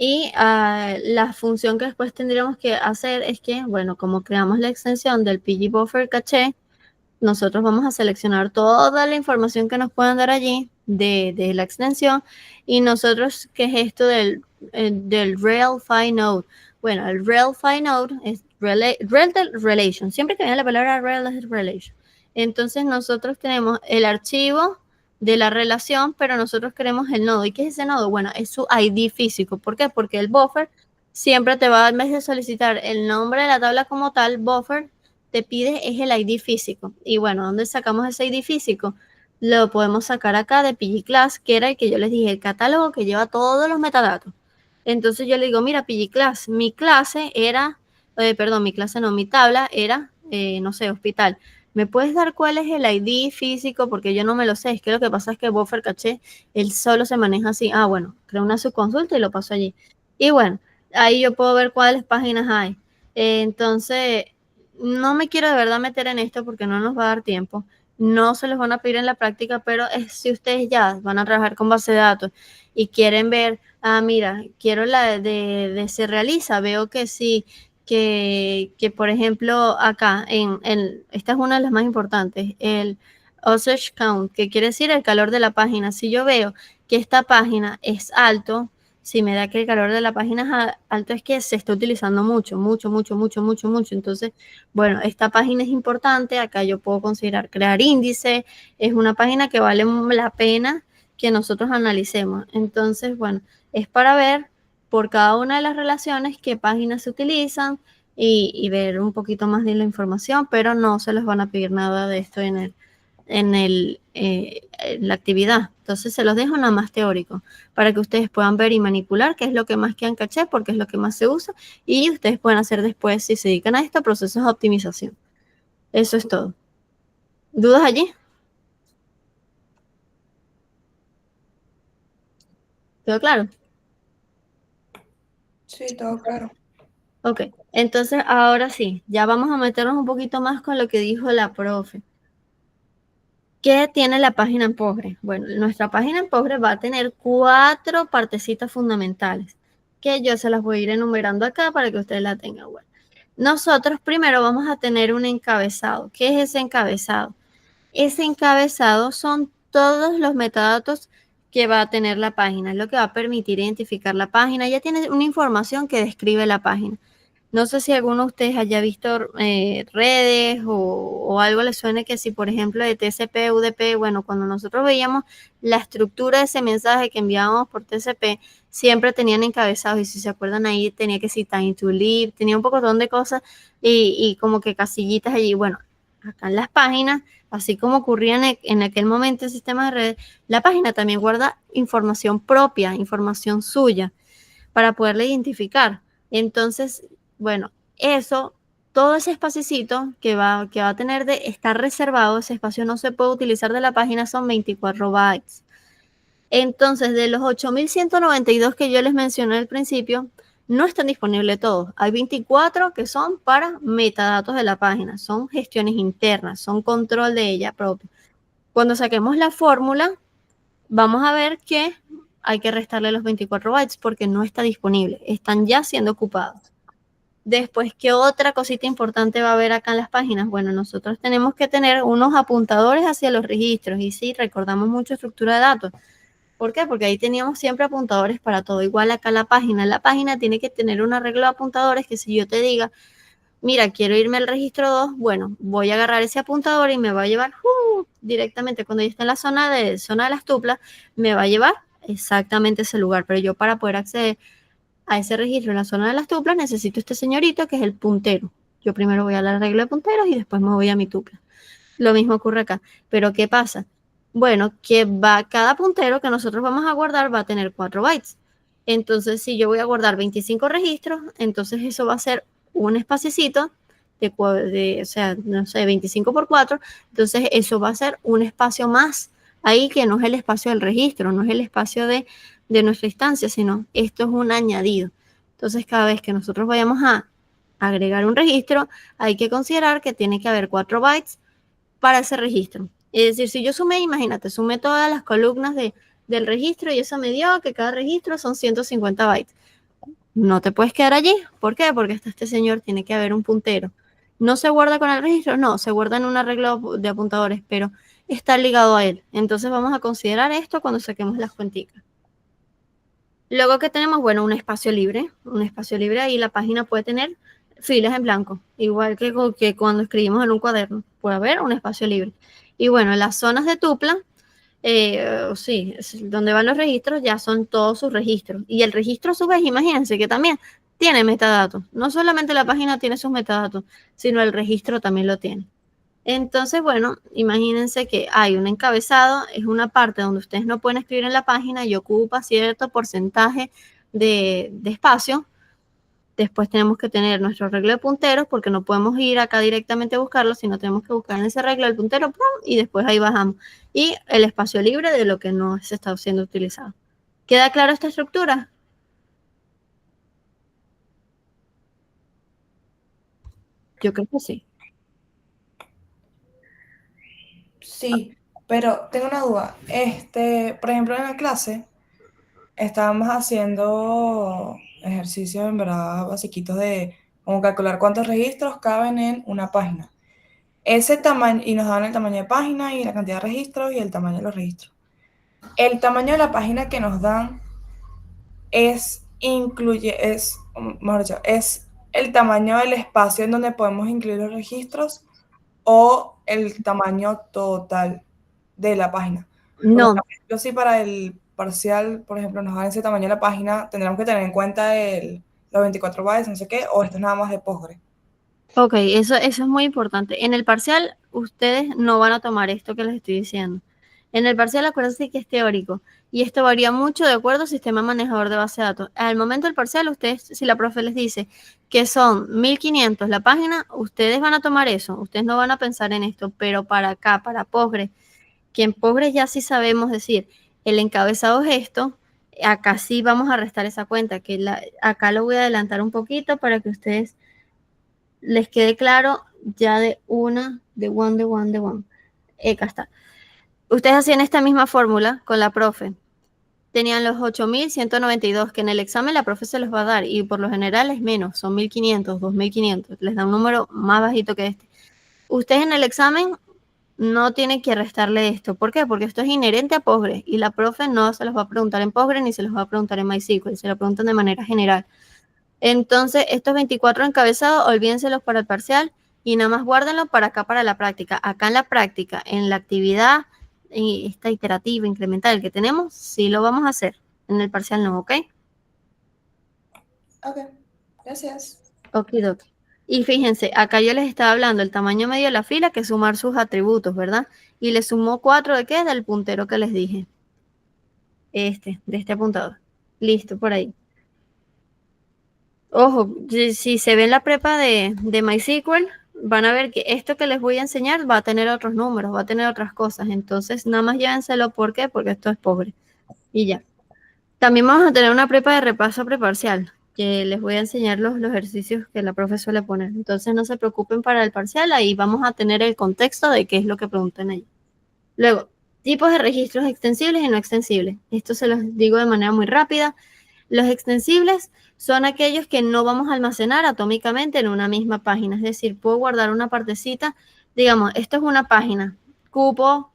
Y la función que después tendríamos que hacer es que, bueno, como creamos la extensión del PG Buffer Cache, nosotros vamos a seleccionar toda la información que nos puedan dar allí de la extensión y nosotros, ¿qué es esto del Rel Node? Bueno, el Rel Node es Rel Relation. Siempre que viene la palabra Rel es Relation. Entonces nosotros tenemos el archivo de la relación, pero nosotros queremos el nodo. ¿Y qué es ese nodo? Bueno, es su ID físico. ¿Por qué? Porque el buffer siempre te va, en vez de solicitar el nombre de la tabla como tal, buffer te pide es el ID físico. Y bueno, ¿dónde sacamos ese ID físico? Lo podemos sacar acá de pgclass, que era el que yo les dije, el catálogo que lleva todos los metadatos. Entonces yo le digo, mira, pgclass, mi clase era, mi clase no, mi tabla era, no sé, hospital. ¿Me puedes dar cuál es el ID físico? Porque yo no me lo sé. Es que lo que pasa es que Buffer Caché, él solo se maneja así. Ah, bueno, creo una subconsulta y lo paso allí. Y bueno, ahí yo puedo ver cuáles páginas hay. Entonces, no me quiero de verdad meter en esto porque no nos va a dar tiempo. No se los van a pedir en la práctica, pero si ustedes ya van a trabajar con base de datos y quieren ver, mira, quiero la de se realiza, veo que sí, que por ejemplo acá, esta es una de las más importantes, el usage count, que quiere decir el calor de la página. Si yo veo que esta página es alto, si me da que el calor de la página es alto, es que se está utilizando mucho. Entonces, bueno, esta página es importante. Acá yo puedo considerar crear índice. Es una página que vale la pena que nosotros analicemos. Entonces, bueno, es para ver por cada una de las relaciones qué páginas se utilizan y ver un poquito más de la información, pero no se les van a pedir nada de esto en la actividad. Entonces se los dejo nada más teórico para que ustedes puedan ver y manipular qué es lo que más quedan caché, porque es lo que más se usa y ustedes pueden hacer después, si se dedican a esto, procesos de optimización. Eso es todo. ¿Dudas allí? ¿Quedó claro? Sí, todo claro. Ok, entonces ahora sí, ya vamos a meternos un poquito más con lo que dijo la profe. ¿Qué tiene la página en Postgre? Bueno, nuestra página en Postgre va a tener 4 partecitas fundamentales, que yo se las voy a ir enumerando acá para que ustedes la tengan. Bueno, nosotros primero vamos a tener un encabezado. ¿Qué es ese encabezado? Ese encabezado son todos los metadatos que va a tener la página, es lo que va a permitir identificar la página. Ya tiene una información que describe la página. No sé si alguno de ustedes haya visto redes o algo les suene que si, por ejemplo, de TCP, UDP, bueno, cuando nosotros veíamos la estructura de ese mensaje que enviábamos por TCP, siempre tenían encabezados y si se acuerdan ahí tenía que si time to live, tenía un pocotón de cosas y como que casillitas allí. Bueno, acá en las páginas, así como ocurría en aquel momento en sistemas de redes, la página también guarda información propia, información suya, para poderla identificar. Entonces, bueno, eso, todo ese espacito que va a tener de estar reservado, ese espacio no se puede utilizar de la página, son 24 bytes. Entonces, de los 8.192 que yo les mencioné al principio, no están disponibles todos. Hay 24 que son para metadatos de la página, son gestiones internas, son control de ella propia. Cuando saquemos la fórmula, vamos a ver que hay que restarle los 24 bytes porque no está disponible, están ya siendo ocupados. Después, ¿qué otra cosita importante va a haber acá en las páginas? Bueno, nosotros tenemos que tener unos apuntadores hacia los registros y sí, recordamos mucho estructura de datos. ¿Por qué? Porque ahí teníamos siempre apuntadores para todo. Igual acá la página tiene que tener un arreglo de apuntadores que si yo te diga, mira, quiero irme al registro 2, bueno, voy a agarrar ese apuntador y me va a llevar directamente cuando yo esté en la zona de las tuplas, me va a llevar exactamente ese lugar. Pero yo para poder acceder a ese registro en la zona de las tuplas necesito este señorito que es el puntero. Yo primero voy al arreglo de punteros y después me voy a mi tupla. Lo mismo ocurre acá. Pero ¿qué pasa? Bueno, que cada puntero que nosotros vamos a guardar va a tener 4 bytes. Entonces, si yo voy a guardar 25 registros, entonces eso va a ser un espaciecito o sea, no sé, 25 por 4. Entonces, eso va a ser un espacio más ahí que no es el espacio del registro, no es el espacio de nuestra instancia, sino esto es un añadido. Entonces, cada vez que nosotros vayamos a agregar un registro, hay que considerar que tiene que haber 4 bytes para ese registro. Es decir, si yo sumé, imagínate, sumé todas las columnas del registro y eso me dio que cada registro son 150 bytes. No te puedes quedar allí. ¿Por qué? Porque está este señor, tiene que haber un puntero. ¿No se guarda con el registro? No, se guarda en un arreglo de apuntadores, pero está ligado a él. Entonces vamos a considerar esto cuando saquemos las cuenticas. Luego que tenemos, bueno, un espacio libre ahí la página puede tener filas en blanco, igual que cuando escribimos en un cuaderno, puede haber un espacio libre. Y bueno, las zonas de tupla, sí, donde van los registros, ya son todos sus registros. Y el registro a su vez, imagínense que también tiene metadatos. No solamente la página tiene sus metadatos, sino el registro también lo tiene. Entonces, bueno, imagínense que hay un encabezado, es una parte donde ustedes no pueden escribir en la página y ocupa cierto porcentaje de espacio. Después tenemos que tener nuestro arreglo de punteros porque no podemos ir acá directamente a buscarlo, sino tenemos que buscar en ese arreglo el puntero ¡pum! Y después ahí bajamos. Y el espacio libre de lo que no se está siendo utilizado. ¿Queda clara esta estructura? Yo creo que sí. Sí, pero tengo una duda. Por ejemplo, en la clase estábamos haciendo ejercicios en verdad basiquitos de como calcular cuántos registros caben en una página. Ese tamaño, y nos daban el tamaño de página y la cantidad de registros y el tamaño de los registros. El tamaño de la página que nos dan mejor dicho, es el tamaño del espacio en donde podemos incluir los registros o el tamaño total de la página. No, Por ejemplo, si para el parcial, por ejemplo, nos dan ese tamaño de la página, tendremos que tener en cuenta los 24 bytes, no sé qué, o esto es nada más de Postgre. ok, eso es muy importante. En el parcial, ustedes no van a tomar esto que les estoy diciendo. En el parcial, acuérdense que es teórico y esto varía mucho de acuerdo al sistema manejador de base de datos. Al momento del parcial, ustedes, si la profe les dice que son 1500 la página, ustedes van a tomar eso, ustedes no van a pensar en esto, pero para acá, para Postgre, que en Postgre ya sí sabemos decir, el encabezado es esto, acá sí vamos a restar esa cuenta, acá lo voy a adelantar un poquito para que ustedes les quede claro ya de one. Acá está. Ustedes hacían esta misma fórmula con la profe. Tenían los 8.192, que en el examen la profe se los va a dar, y por lo general es menos, son 1.500, 2.500, les da un número más bajito que este. Ustedes en el examen no tienen que restarle esto. ¿Por qué? Porque esto es inherente a Postgre, y la profe no se los va a preguntar en Postgre ni se los va a preguntar en MySQL, se lo preguntan de manera general. Entonces, estos 24 encabezados, olvídenselos para el parcial y nada más guárdenlo para acá, para la práctica. Acá en la práctica, en la actividad esta iterativa, incremental que tenemos, sí lo vamos a hacer. En el parcial no, ¿ok? Ok, gracias. Okidoki. Y fíjense, acá yo les estaba hablando el tamaño medio de la fila, que es sumar sus atributos, ¿verdad? Y le sumó 4 ¿de qué? Del puntero que les dije. De este apuntador. Listo, por ahí. Ojo, si se ve en la prepa de MySQL, van a ver que esto que les voy a enseñar va a tener otros números, va a tener otras cosas. Entonces, nada más llévenselo. ¿Por qué? Porque esto es pobre. Y ya. También vamos a tener una prepa de repaso preparcial. que les voy a enseñar los ejercicios que la profesora le pone. Entonces no se preocupen para el parcial, ahí vamos a tener el contexto de qué es lo que preguntan ahí. Luego, tipos de registros extensibles y no extensibles. Esto se los digo de manera muy rápida. Los extensibles son aquellos que no vamos a almacenar atómicamente en una misma página. Es decir, puedo guardar una partecita, digamos, esto es una página, cupo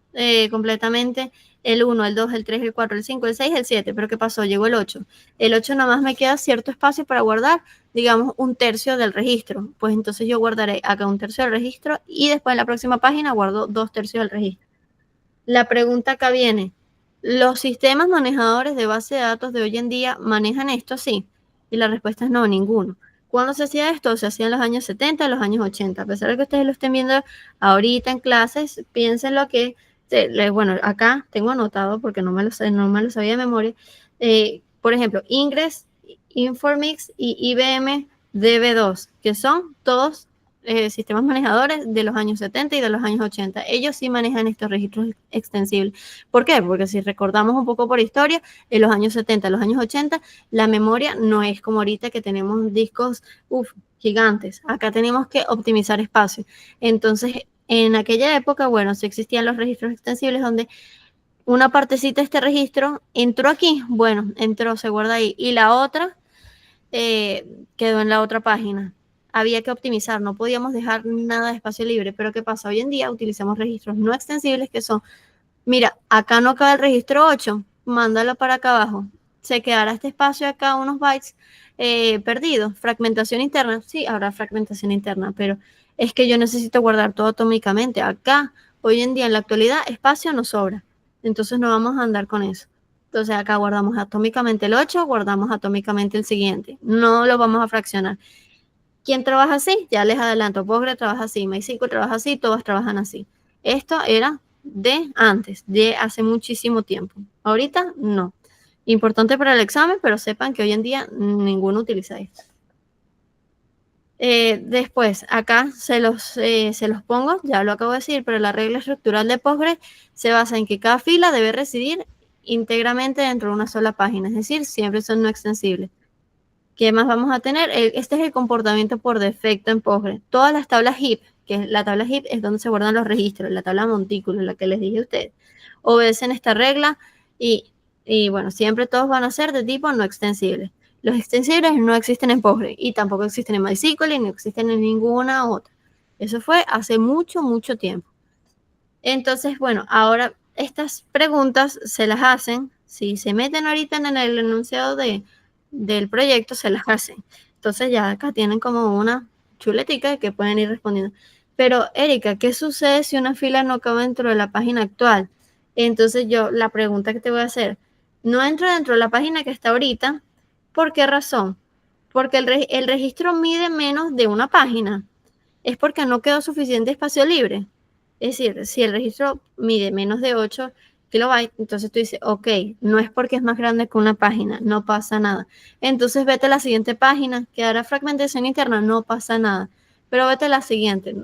completamente el 1, el 2, el 3, el 4, el 5, el 6, el 7, pero ¿qué pasó? Llegó el 8. El 8 nada más me queda cierto espacio para guardar, digamos, un tercio del registro. Pues entonces yo guardaré acá un tercio del registro y después en la próxima página guardo 2/3 del registro. La pregunta acá viene, ¿los sistemas manejadores de base de datos de hoy en día manejan esto? Sí. Y la respuesta es no, ninguno. ¿Cuándo se hacía esto? Se hacía en los años 70, en los años 80. A pesar de que ustedes lo estén viendo ahorita en clases, piensen lo que, bueno, acá tengo anotado porque no me lo sabía de memoria. Por ejemplo, Ingress, Informix y IBM DB2, que son todos sistemas manejadores de los años 70 y de los años 80. Ellos sí manejan estos registros extensibles. ¿Por qué? Porque si recordamos un poco por historia, en los años 70, los años 80, la memoria no es como ahorita que tenemos discos gigantes. Acá tenemos que optimizar espacio. Entonces, en aquella época, bueno, sí existían los registros extensibles donde una partecita de este registro entró aquí, bueno, entró, se guarda ahí, y la otra quedó en la otra página. Había que optimizar, no podíamos dejar nada de espacio libre, pero ¿qué pasa? Hoy en día utilizamos registros no extensibles que son, mira, acá no cabe el registro 8, mándalo para acá abajo, se quedará este espacio acá, unos bytes perdidos, fragmentación interna, sí, habrá fragmentación interna, pero es que yo necesito guardar todo atómicamente, acá, hoy en día, en la actualidad, espacio nos sobra, entonces no vamos a andar con eso. Entonces acá guardamos atómicamente el 8, guardamos atómicamente el siguiente, no lo vamos a fraccionar. ¿Quién trabaja así? Ya les adelanto, Postgre trabaja así, MySQL trabaja así, todos trabajan así. Esto era de antes, de hace muchísimo tiempo. Ahorita no. Importante para el examen, pero sepan que hoy en día ninguno utiliza esto. Después, acá se los pongo, ya lo acabo de decir, pero la regla estructural de Postgre se basa en que cada fila debe residir íntegramente dentro de una sola página, es decir, siempre son no extensibles. ¿Qué más vamos a tener? Este es el comportamiento por defecto en Postgre. Todas las tablas heap, que la tabla heap es donde se guardan los registros, la tabla montículo, la que les dije a ustedes, obedecen esta regla y bueno, siempre todos van a ser de tipo no extensible. Los extensibles no existen en Postgre y tampoco existen en MySQL y no existen en ninguna otra. Eso fue hace mucho, mucho tiempo. Entonces, bueno, ahora estas preguntas se las hacen, si se meten ahorita en el enunciado del proyecto, se las hacen. Entonces ya acá tienen como una chuletica que pueden ir respondiendo. Pero, Erika, ¿qué sucede si una fila no cabe dentro de la página actual? Entonces la pregunta que te voy a hacer, no entro dentro de la página que está ahorita, ¿por qué razón? Porque el registro mide menos de una página. Es porque no quedó suficiente espacio libre. Es decir, si el registro mide menos de 8 kilobytes, entonces tú dices, ok, no es porque es más grande que una página, no pasa nada. Entonces vete a la siguiente página, quedará fragmentación interna, no pasa nada. Pero vete a la siguiente.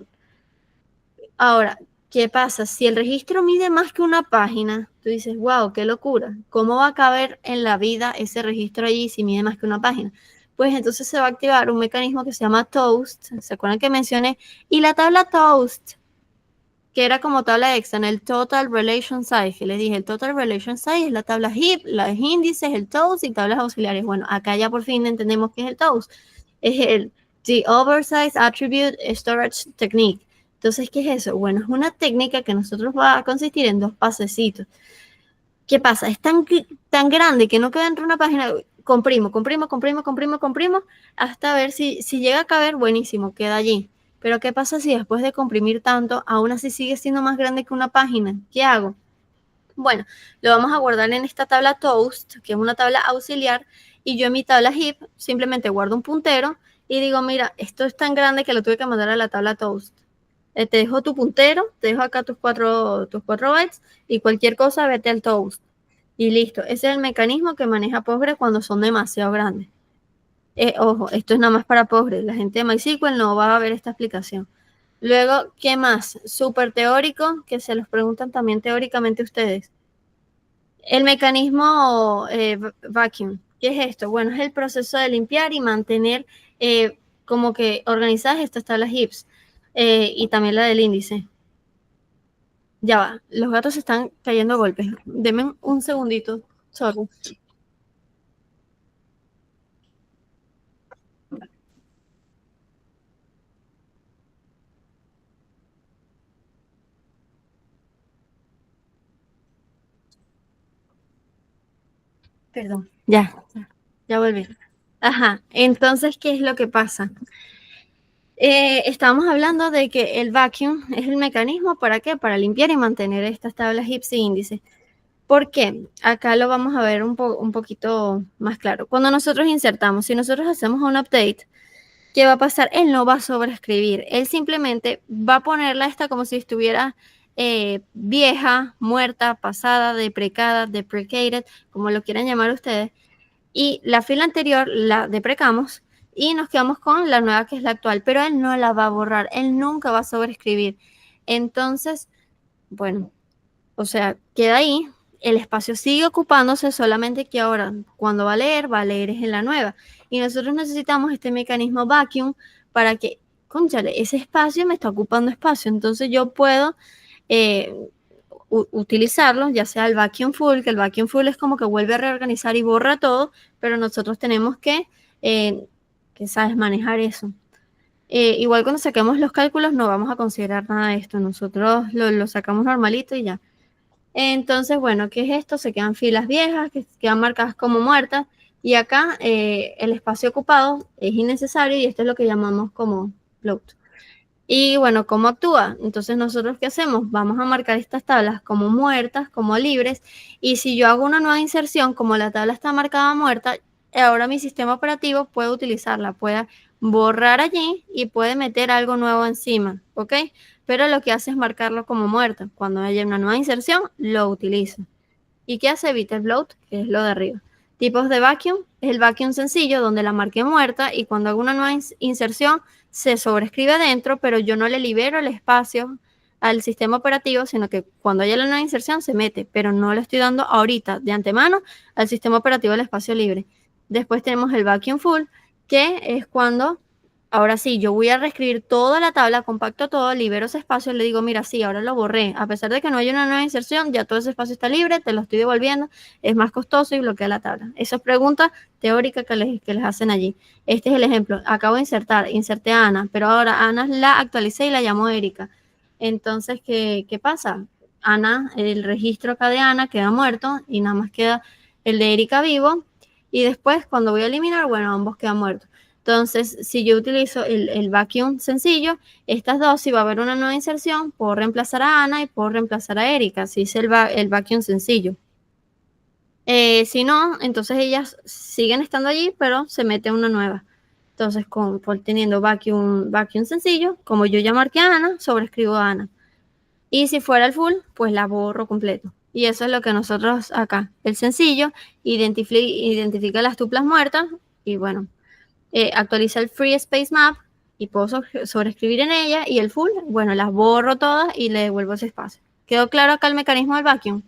Ahora, ¿qué pasa? Si el registro mide más que una página, tú dices, wow, qué locura. ¿Cómo va a caber en la vida ese registro allí si mide más que una página? Pues entonces se va a activar un mecanismo que se llama Toast. ¿Se acuerdan que mencioné? Y la tabla Toast, que era como tabla extra en el Total Relation Size, que les dije, el Total Relation Size es la tabla heap, los índices, el Toast y tablas auxiliares. Bueno, acá ya por fin entendemos qué es el Toast. Es el The Oversize Attribute Storage Technique. Entonces, ¿qué es eso? Bueno, es una técnica que nosotros va a consistir en 2 pasecitos. ¿Qué pasa? Es tan grande que no queda dentro de una página. Comprimo, hasta ver si llega a caber, buenísimo, queda allí. Pero ¿qué pasa si después de comprimir tanto, aún así sigue siendo más grande que una página? ¿Qué hago? Bueno, lo vamos a guardar en esta tabla Toast, que es una tabla auxiliar, y yo en mi tabla heap simplemente guardo un puntero y digo, mira, esto es tan grande que lo tuve que mandar a la tabla Toast. Te dejo tu puntero, te dejo acá tus 4 bytes y cualquier cosa vete al Toast. Y listo, ese es el mecanismo que maneja Postgre cuando son demasiado grandes. Ojo, esto es nada más para Postgre. La gente de MySQL no va a ver esta explicación. Luego, ¿qué más? Súper teórico, que se los preguntan también teóricamente ustedes. El mecanismo vacuum, ¿Qué es esto? Bueno, es el proceso de limpiar y mantener como que organizadas estas tablas HIPS y también la del índice. Ya va, los gatos se están cayendo a golpes. Denme un segundito. Sorry. Perdón. Ya volví. Ajá, entonces, ¿qué es lo que pasa? Estábamos hablando de que el vacuum es el mecanismo ¿para qué? Para limpiar y mantener estas tablas HIPS y índices. ¿Por qué? Acá lo vamos a ver un poquito más claro. Cuando nosotros insertamos, si nosotros hacemos un update, ¿qué va a pasar? Él no va a sobreescribir. Él simplemente va a ponerla esta como si estuviera vieja, muerta, pasada, deprecada, deprecated, como lo quieran llamar ustedes. Y la fila anterior la deprecamos y nos quedamos con la nueva que es la actual, pero él no la va a borrar, él nunca va a sobreescribir. Entonces, bueno, o sea, queda ahí, el espacio sigue ocupándose, solamente que ahora cuando va a leer es en la nueva. Y nosotros necesitamos este mecanismo vacuum para que, cónchale, ese espacio me está ocupando espacio, entonces yo puedo utilizarlo, ya sea el vacuum full, que el vacuum full es como que vuelve a reorganizar y borra todo, pero nosotros tenemos que sabes, manejar eso. Igual cuando saquemos los cálculos no vamos a considerar nada de esto, nosotros lo sacamos normalito y ya. Entonces, bueno, ¿qué es esto? Se quedan filas viejas, que quedan marcadas como muertas, y acá el espacio ocupado es innecesario y esto es lo que llamamos como float. Y bueno, ¿cómo actúa? Entonces, ¿nosotros qué hacemos? Vamos a marcar estas tablas como muertas, como libres, y si yo hago una nueva inserción, como la tabla está marcada muerta, ahora mi sistema operativo puede utilizarla, puede borrar allí y puede meter algo nuevo encima, ¿ok? Pero lo que hace es marcarlo como muerta. Cuando haya una nueva inserción, lo utiliza. ¿Y qué hace? Evita el bloat, que es lo de arriba. Tipos de vacuum, es el vacuum sencillo, donde la marqué muerta y cuando hago una nueva inserción, se sobrescribe adentro, pero yo no le libero el espacio al sistema operativo, sino que cuando haya la nueva inserción se mete, pero no le estoy dando ahorita de antemano al sistema operativo el espacio libre. Después tenemos el vacuum full, que es cuando, ahora sí, yo voy a reescribir toda la tabla, compacto todo, libero ese espacio, le digo, mira, sí, ahora lo borré. A pesar de que no haya una nueva inserción, ya todo ese espacio está libre, te lo estoy devolviendo, es más costoso y bloquea la tabla. Esa es pregunta teórica que les hacen allí. Este es el ejemplo. Acabo de inserté a Ana, pero ahora Ana la actualicé y la llamo Erika. Entonces, ¿qué pasa? Ana, el registro acá de Ana queda muerto y nada más queda el de Erika vivo. Y después, cuando voy a eliminar, bueno, ambos quedan muertos. Entonces, si yo utilizo el vacuum sencillo, estas dos, si va a haber una nueva inserción, puedo reemplazar a Ana y puedo reemplazar a Erika, si es el vacuum sencillo. Si no, entonces ellas siguen estando allí, pero se mete una nueva. Entonces, teniendo vacuum sencillo, como yo ya marqué a Ana, sobrescribo a Ana. Y si fuera el full, pues la borro completo. Y eso es lo que nosotros acá, el sencillo, identifica las tuplas muertas y bueno, actualiza el Free Space Map y puedo sobreescribir en ella y el full, bueno, las borro todas y le devuelvo ese espacio. ¿Quedó claro acá el mecanismo del vacuum?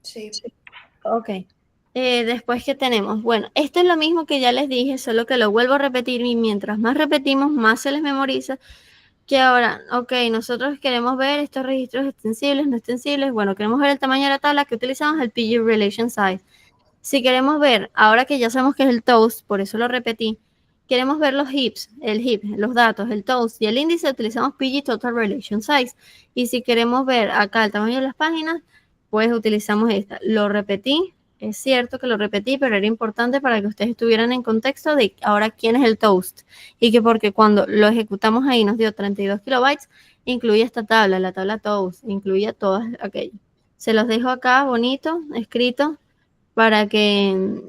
Sí. Ok. Después, ¿qué tenemos? Bueno, esto es lo mismo que ya les dije, solo que lo vuelvo a repetir y mientras más repetimos, más se les memoriza. Que ahora, ok, nosotros queremos ver estos registros extensibles, no extensibles. Bueno, queremos ver el tamaño de la tabla que utilizamos, el PG Relation Size. Si queremos ver, ahora que ya sabemos que es el toast, por eso lo repetí, queremos ver los hips, el hip, los datos, el toast y el índice, utilizamos PG Total Relation Size. Y si queremos ver acá el tamaño de las páginas, pues utilizamos esta. Lo repetí, es cierto que lo repetí, pero era importante para que ustedes estuvieran en contexto de ahora quién es el toast. Y que porque cuando lo ejecutamos ahí nos dio 32 kilobytes, incluye esta tabla, la tabla toast, incluye todas aquellas. Se los dejo acá bonito, escrito, para que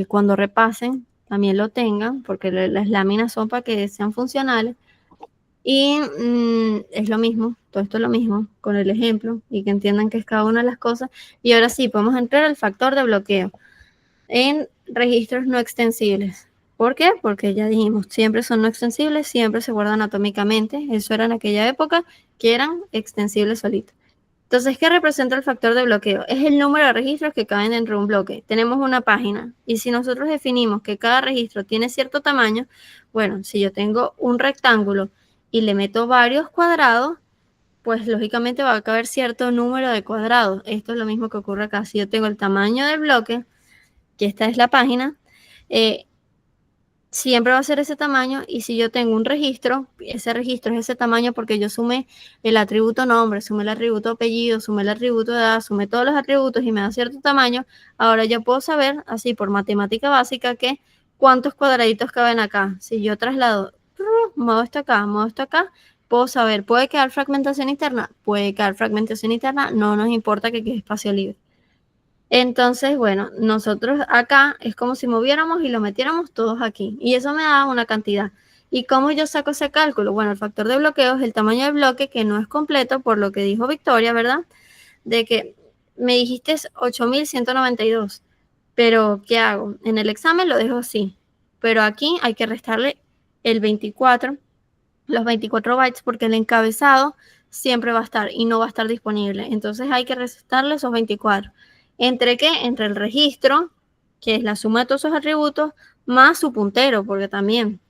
cuando repasen también lo tengan, porque las láminas son para que sean funcionales. Y es lo mismo, todo esto es lo mismo con el ejemplo y que entiendan que es cada una de las cosas. Y ahora sí, podemos entrar al factor de bloqueo en registros no extensibles. ¿Por qué? Porque ya dijimos, siempre son no extensibles, siempre se guardan atómicamente. Eso era en aquella época, que eran extensibles solitos. Entonces, ¿qué representa el factor de bloqueo? Es el número de registros que caben dentro de un bloque. Tenemos una página y si nosotros definimos que cada registro tiene cierto tamaño, bueno, si yo tengo un rectángulo y le meto varios cuadrados, pues lógicamente va a caber cierto número de cuadrados. Esto es lo mismo que ocurre acá. Si yo tengo el tamaño del bloque, que esta es la página, siempre va a ser ese tamaño, y si yo tengo un registro, ese registro es ese tamaño porque yo sumé el atributo nombre, sumé el atributo apellido, sumé el atributo edad, sumé todos los atributos y me da cierto tamaño. Ahora yo puedo saber, así por matemática básica, que cuántos cuadraditos caben acá. Si yo traslado, muevo esto acá, puedo saber, ¿puede quedar fragmentación interna? Puede quedar fragmentación interna, no nos importa que quede espacio libre. Entonces, bueno, nosotros acá es como si moviéramos y lo metiéramos todos aquí. Y eso me da una cantidad. ¿Y cómo yo saco ese cálculo? Bueno, el factor de bloqueo es el tamaño del bloque, que no es completo, por lo que dijo Victoria, ¿verdad? De que me dijiste 8.192. Pero, ¿qué hago? En el examen lo dejo así. Pero aquí hay que restarle el 24, los 24 bytes, porque el encabezado siempre va a estar y no va a estar disponible. Entonces hay que restarle esos 24. ¿Entre qué? Entre el registro, que es la suma de todos esos atributos, más su puntero, porque también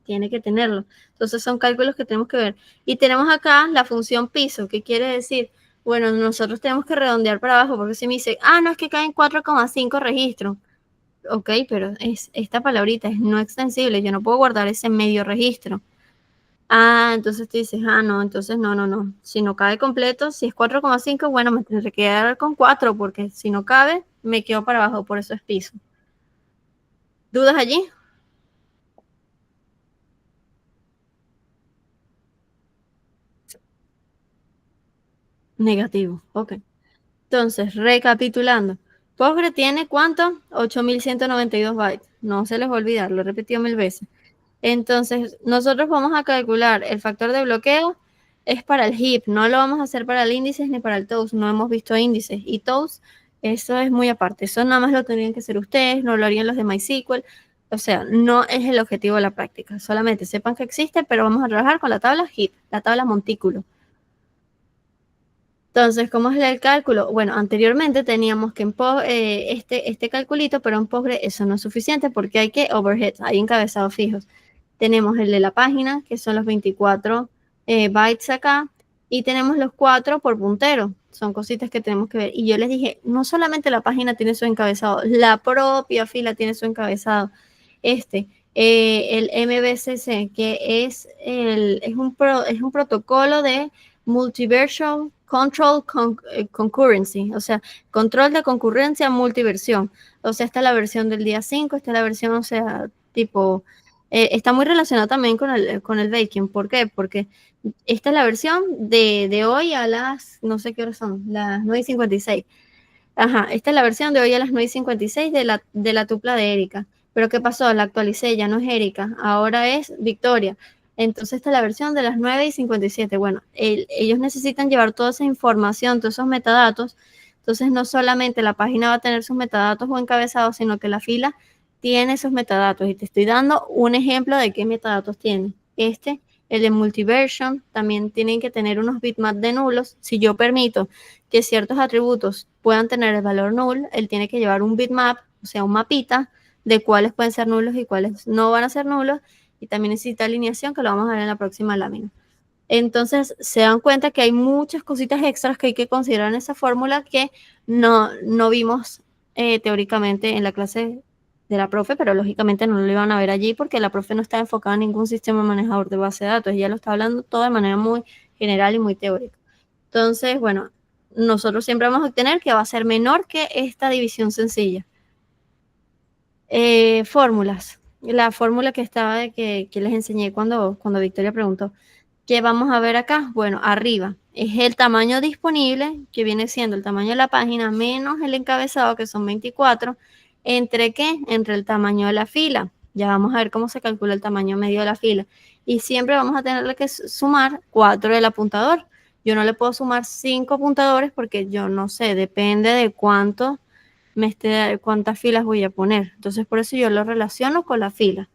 tiene que tenerlo. Entonces son cálculos que tenemos que ver. Y tenemos acá la función piso, que quiere decir, bueno, nosotros tenemos que redondear para abajo, porque si me dice, no, es que caen 4,5 registros. Ok, pero esta palabrita es no extensible, yo no puedo guardar ese medio registro. Entonces tú dices, no, entonces no. Si no cabe completo, si es 4,5, bueno, me tendré que quedar con 4, porque si no cabe, me quedo para abajo, por eso es piso. ¿Dudas allí? Negativo, ok. Entonces, recapitulando, Postgre tiene ¿cuánto? 8.192 bytes. No se les va a olvidar, lo he repetido 1000 veces. Entonces, nosotros vamos a calcular el factor de bloqueo, es para el heap, no lo vamos a hacer para el índice ni para el toast, no hemos visto índices. Y toast, eso es muy aparte, eso nada más lo tendrían que hacer ustedes, no lo harían los de MySQL. O sea, no es el objetivo de la práctica, solamente sepan que existe, pero vamos a trabajar con la tabla heap, la tabla montículo. Entonces, ¿cómo es el cálculo? Bueno, anteriormente teníamos que este calculito, pero en Postgre eso no es suficiente porque hay que overheads, hay encabezados fijos. Tenemos el de la página, que son los 24 bytes acá, y tenemos los 4 por puntero. Son cositas que tenemos que ver. Y yo les dije, no solamente la página tiene su encabezado, la propia fila tiene su encabezado. El MVCC, que es un protocolo de Multiversion Control Concurrency, o sea, control de concurrencia multiversión. O sea, esta es la versión del día 5, esta es la versión, o sea, tipo, está muy relacionado también con el baking. ¿Por qué? Porque esta es la versión de hoy a las, no sé qué horas son, las 9:56. Ajá, esta es la versión de hoy a las 9:56 de la tupla de Erika. Pero ¿qué pasó? La actualicé, ya no es Erika, ahora es Victoria. Entonces esta es la versión de las 9:57. Bueno, ellos necesitan llevar toda esa información, todos esos metadatos. Entonces no solamente la página va a tener sus metadatos o encabezados, sino que la fila tiene esos metadatos. Y te estoy dando un ejemplo de qué metadatos tiene. El de multiversion, también tienen que tener unos bitmaps de nulos. Si yo permito que ciertos atributos puedan tener el valor null, él tiene que llevar un bitmap, o sea, un mapita de cuáles pueden ser nulos y cuáles no van a ser nulos, y también necesita alineación, que lo vamos a ver en la próxima lámina. Entonces, se dan cuenta que hay muchas cositas extras que hay que considerar en esa fórmula que no vimos teóricamente en la clase de la profe, pero lógicamente no lo iban a ver allí porque la profe no está enfocada en ningún sistema manejador de base de datos, ella lo está hablando todo de manera muy general y muy teórica. Entonces, bueno, nosotros siempre vamos a obtener que va a ser menor que esta división sencilla. Fórmulas. La fórmula que estaba que les enseñé cuando Victoria preguntó. ¿Qué vamos a ver acá? Bueno, arriba es el tamaño disponible, que viene siendo el tamaño de la página menos el encabezado, que son 24. ¿Entre qué? Entre el tamaño de la fila. Ya vamos a ver cómo se calcula el tamaño medio de la fila. Y siempre vamos a tenerle que sumar 4 del apuntador. Yo no le puedo sumar 5 apuntadores porque yo no sé, depende de cuánto cuántas filas voy a poner. Entonces, por eso yo lo relaciono con la fila.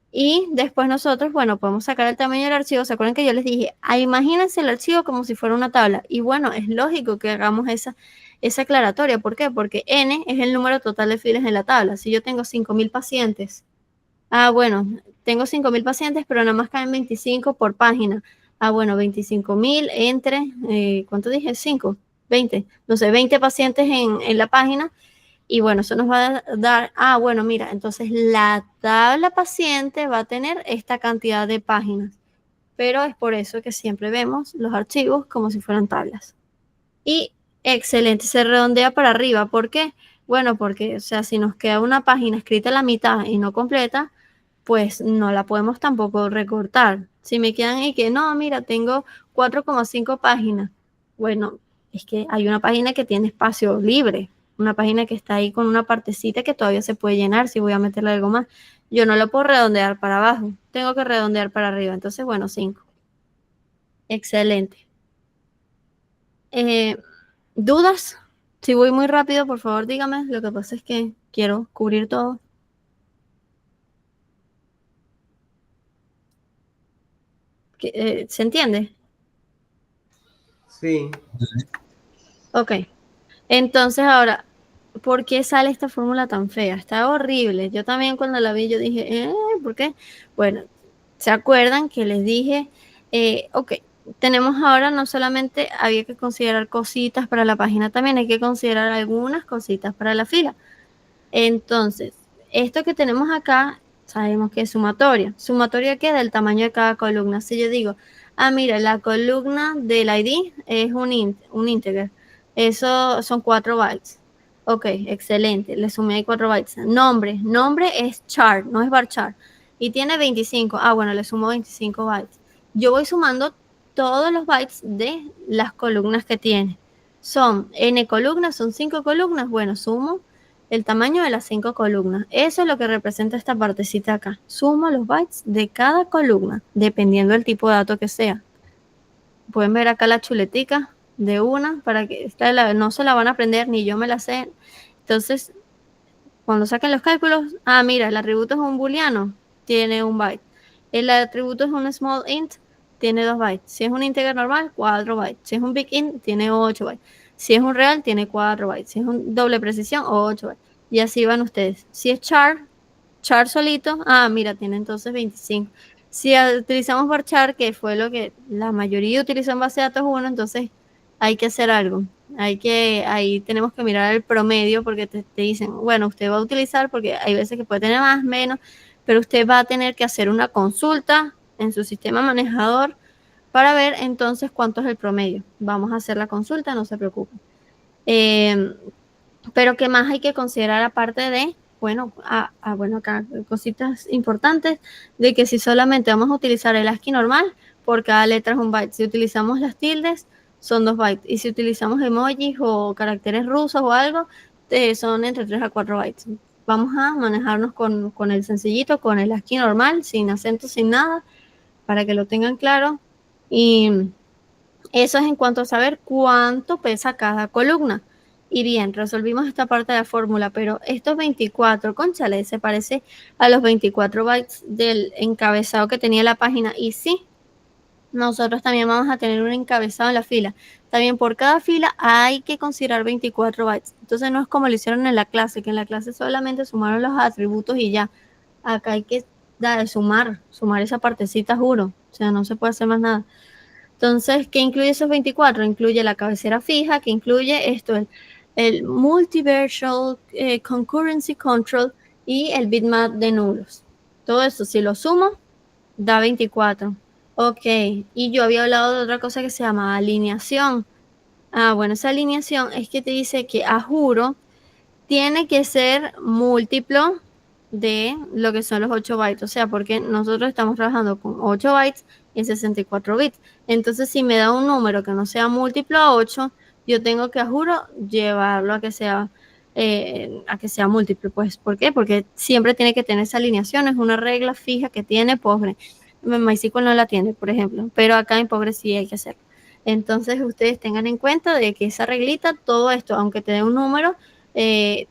Y después nosotros, bueno, podemos sacar el tamaño del archivo. ¿Se acuerdan que yo les dije, imagínense el archivo como si fuera una tabla? Y bueno, es lógico que hagamos esa aclaratoria. ¿Por qué? Porque N es el número total de filas en la tabla. Si yo tengo 5.000 pacientes, bueno, tengo 5.000 pacientes, pero nada más caen 25 por página. Bueno, 25.000 entre, ¿cuánto dije? 5, 20. No sé, 20 pacientes en la página. Y bueno, eso nos va a dar, bueno, mira, entonces la tabla paciente va a tener esta cantidad de páginas. Pero es por eso que siempre vemos los archivos como si fueran tablas. Y excelente, se redondea para arriba. ¿Por qué? Bueno, porque, o sea, si nos queda una página escrita a la mitad y no completa, pues no la podemos tampoco recortar. Si me quedan y que no, mira, tengo 4,5 páginas. Bueno, es que hay una página que tiene espacio libre, una página que está ahí con una partecita que todavía se puede llenar si voy a meterle algo más. Yo no lo puedo redondear para abajo, tengo que redondear para arriba. Entonces, bueno, 5. Excelente. ¿Dudas? Si voy muy rápido, por favor, dígame. Lo que pasa es que quiero cubrir todo. ¿Se entiende? Sí. Ok. Entonces ahora, ¿por qué sale esta fórmula tan fea? Está horrible. Yo también cuando la vi, yo dije, ¿por qué? Bueno, ¿se acuerdan que les dije, ok, tenemos ahora no solamente había que considerar cositas para la página, también hay que considerar algunas cositas para la fila? Entonces, esto que tenemos acá, sabemos que es sumatoria. ¿Sumatoria qué? Del tamaño de cada columna. Si yo digo, mira, la columna del ID es un integer. Eso son 4 bytes. Ok, excelente. Le sumé ahí 4 bytes. Nombre es char, no es varchar. Y tiene 25. Bueno, le sumo 25 bytes. Yo voy sumando todos los bytes de las columnas que tiene. Son n columnas, son 5 columnas. Bueno, sumo el tamaño de las 5 columnas. Eso es lo que representa esta partecita acá. Sumo los bytes de cada columna, dependiendo del tipo de dato que sea. Pueden ver acá la chuletica de una, para que no se la van a aprender, ni yo me la sé. Entonces, cuando saquen los cálculos, mira, el atributo es un booleano, tiene 1 byte. El atributo es un small int, tiene 2 bytes. Si es un integer normal, 4 bytes. Si es un big int, tiene 8 bytes. Si es un real, tiene 4 bytes. Si es un doble precisión, 8 bytes. Y así van ustedes. Si es char solito, mira, tiene entonces 25. Si utilizamos varchar, que fue lo que la mayoría utilizó en base de datos 1, entonces hay que hacer algo. Ahí tenemos que mirar el promedio, porque te dicen, bueno, usted va a utilizar, porque hay veces que puede tener más, menos, pero usted va a tener que hacer una consulta en su sistema manejador para ver entonces cuánto es el promedio. Vamos a hacer la consulta, no se preocupen. Pero ¿qué más hay que considerar aparte de, bueno, acá cositas importantes, de que si solamente vamos a utilizar el ASCII normal, por cada letra es 1 byte. Si utilizamos las tildes, son 2 bytes. Y si utilizamos emojis o caracteres rusos o algo, son entre 3 a 4 bytes. Vamos a manejarnos con el sencillito, con el ASCII normal, sin acento, sin nada, para que lo tengan claro. Y eso es en cuanto a saber cuánto pesa cada columna. Y bien, resolvimos esta parte de la fórmula, pero estos 24, cónchale, se parece a los 24 bytes del encabezado que tenía la página. Y sí, nosotros también vamos a tener un encabezado en la fila. También por cada fila hay que considerar 24 bytes. Entonces no es como lo hicieron en la clase, que en la clase solamente sumaron los atributos y ya. Acá hay que sumar esa partecita, juro. O sea, no se puede hacer más nada. Entonces, ¿qué incluye esos 24? Incluye la cabecera fija, que incluye el Multiversal Concurrency Control y el bitmap de nulos. Todo eso, si lo sumo, da 24. Ok, y yo había hablado de otra cosa que se llama alineación. Bueno, esa alineación es que te dice que a juro tiene que ser múltiplo de lo que son los 8 bytes, o sea, porque nosotros estamos trabajando con 8 bytes y 64 bits. Entonces, si me da un número que no sea múltiplo a 8, yo tengo que, a juro, llevarlo a que sea múltiplo. Pues, ¿por qué? Porque siempre tiene que tener esa alineación, es una regla fija que tiene Postgre. MySQL no la tiene, por ejemplo, pero acá en Postgre sí hay que hacerlo. Entonces, ustedes tengan en cuenta de que esa reglita, todo esto, aunque te dé un número,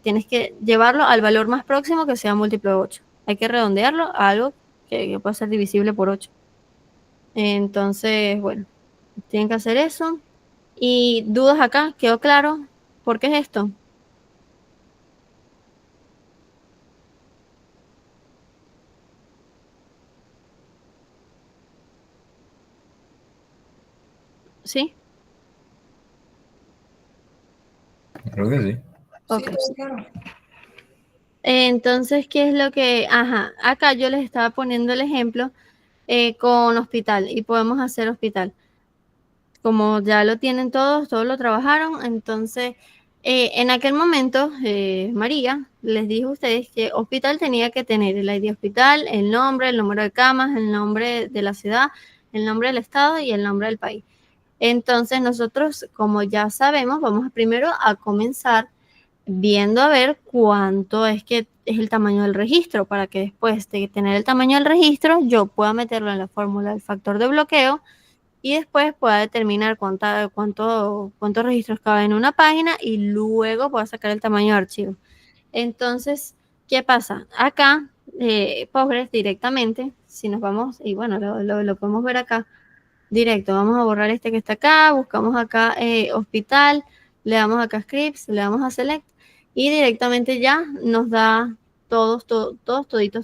tienes que llevarlo al valor más próximo que sea múltiplo de 8. Hay que redondearlo a algo que pueda ser divisible por 8. Entonces, bueno, tienen que hacer eso. ¿Y dudas acá? ¿Quedó claro? ¿Por qué es esto? ¿Sí? Creo que sí. Sí, Ok. todo claro. Entonces, ¿qué es lo que...? Ajá, acá yo les estaba poniendo el ejemplo con hospital y podemos hacer hospital. Como ya lo tienen todos lo trabajaron, entonces en aquel momento María les dijo a ustedes que hospital tenía que tener el ID hospital, el nombre, el número de camas, el nombre de la ciudad, el nombre del estado y el nombre del país. Entonces nosotros, como ya sabemos, vamos primero a comenzar viendo a ver cuánto es que es el tamaño del registro, para que después de tener el tamaño del registro, yo pueda meterlo en la fórmula del factor de bloqueo y después pueda determinar cuántos registros caben en una página y luego pueda sacar el tamaño de archivo. Entonces, ¿qué pasa? Acá, Postgres directamente, si nos vamos, y bueno, lo podemos ver acá, directo, vamos a borrar este que está acá, buscamos acá hospital, le damos acá scripts, le damos a select y directamente ya nos da toditos,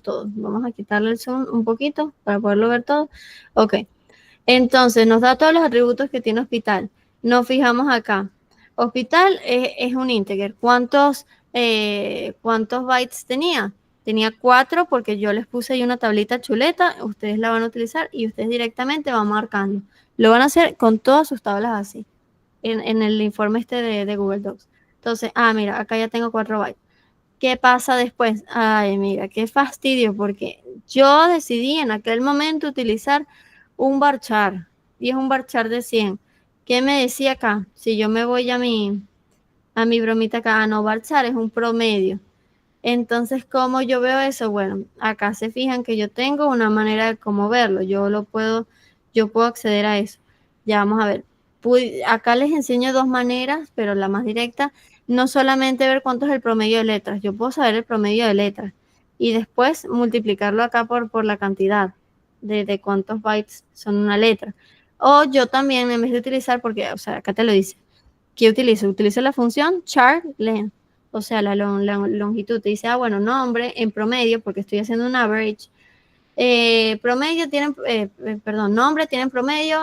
todos. Vamos a quitarle el zoom un poquito para poderlo ver todo. Ok. Entonces, nos da todos los atributos que tiene hospital. Nos fijamos acá. Hospital es un integer. ¿Cuántos bytes tenía? Tenía 4 porque yo les puse ahí una tablita chuleta. Ustedes la van a utilizar y ustedes directamente van marcando. Lo van a hacer con todas sus tablas así, en el informe este de Google Docs. Entonces, mira, acá ya tengo 4 bytes. ¿Qué pasa después? Ay, mira, qué fastidio, porque yo decidí en aquel momento utilizar un varchar, y es un varchar de 100. ¿Qué me decía acá? Si yo me voy a mi bromita acá, no, varchar es un promedio. Entonces, ¿cómo yo veo eso? Bueno, acá se fijan que yo tengo una manera de cómo verlo. Yo puedo acceder a eso. Ya vamos a ver. Acá les enseño dos maneras, pero la más directa, no solamente ver cuánto es el promedio de letras. Yo puedo saber el promedio de letras y después multiplicarlo acá por la cantidad de cuántos bytes son una letra. O yo también, en vez de utilizar, porque, o sea, acá te lo dice, ¿qué utilizo? Utilizo la función char length, o sea, la longitud. Te dice, bueno, nombre en promedio, porque estoy haciendo un average. Nombre tiene en promedio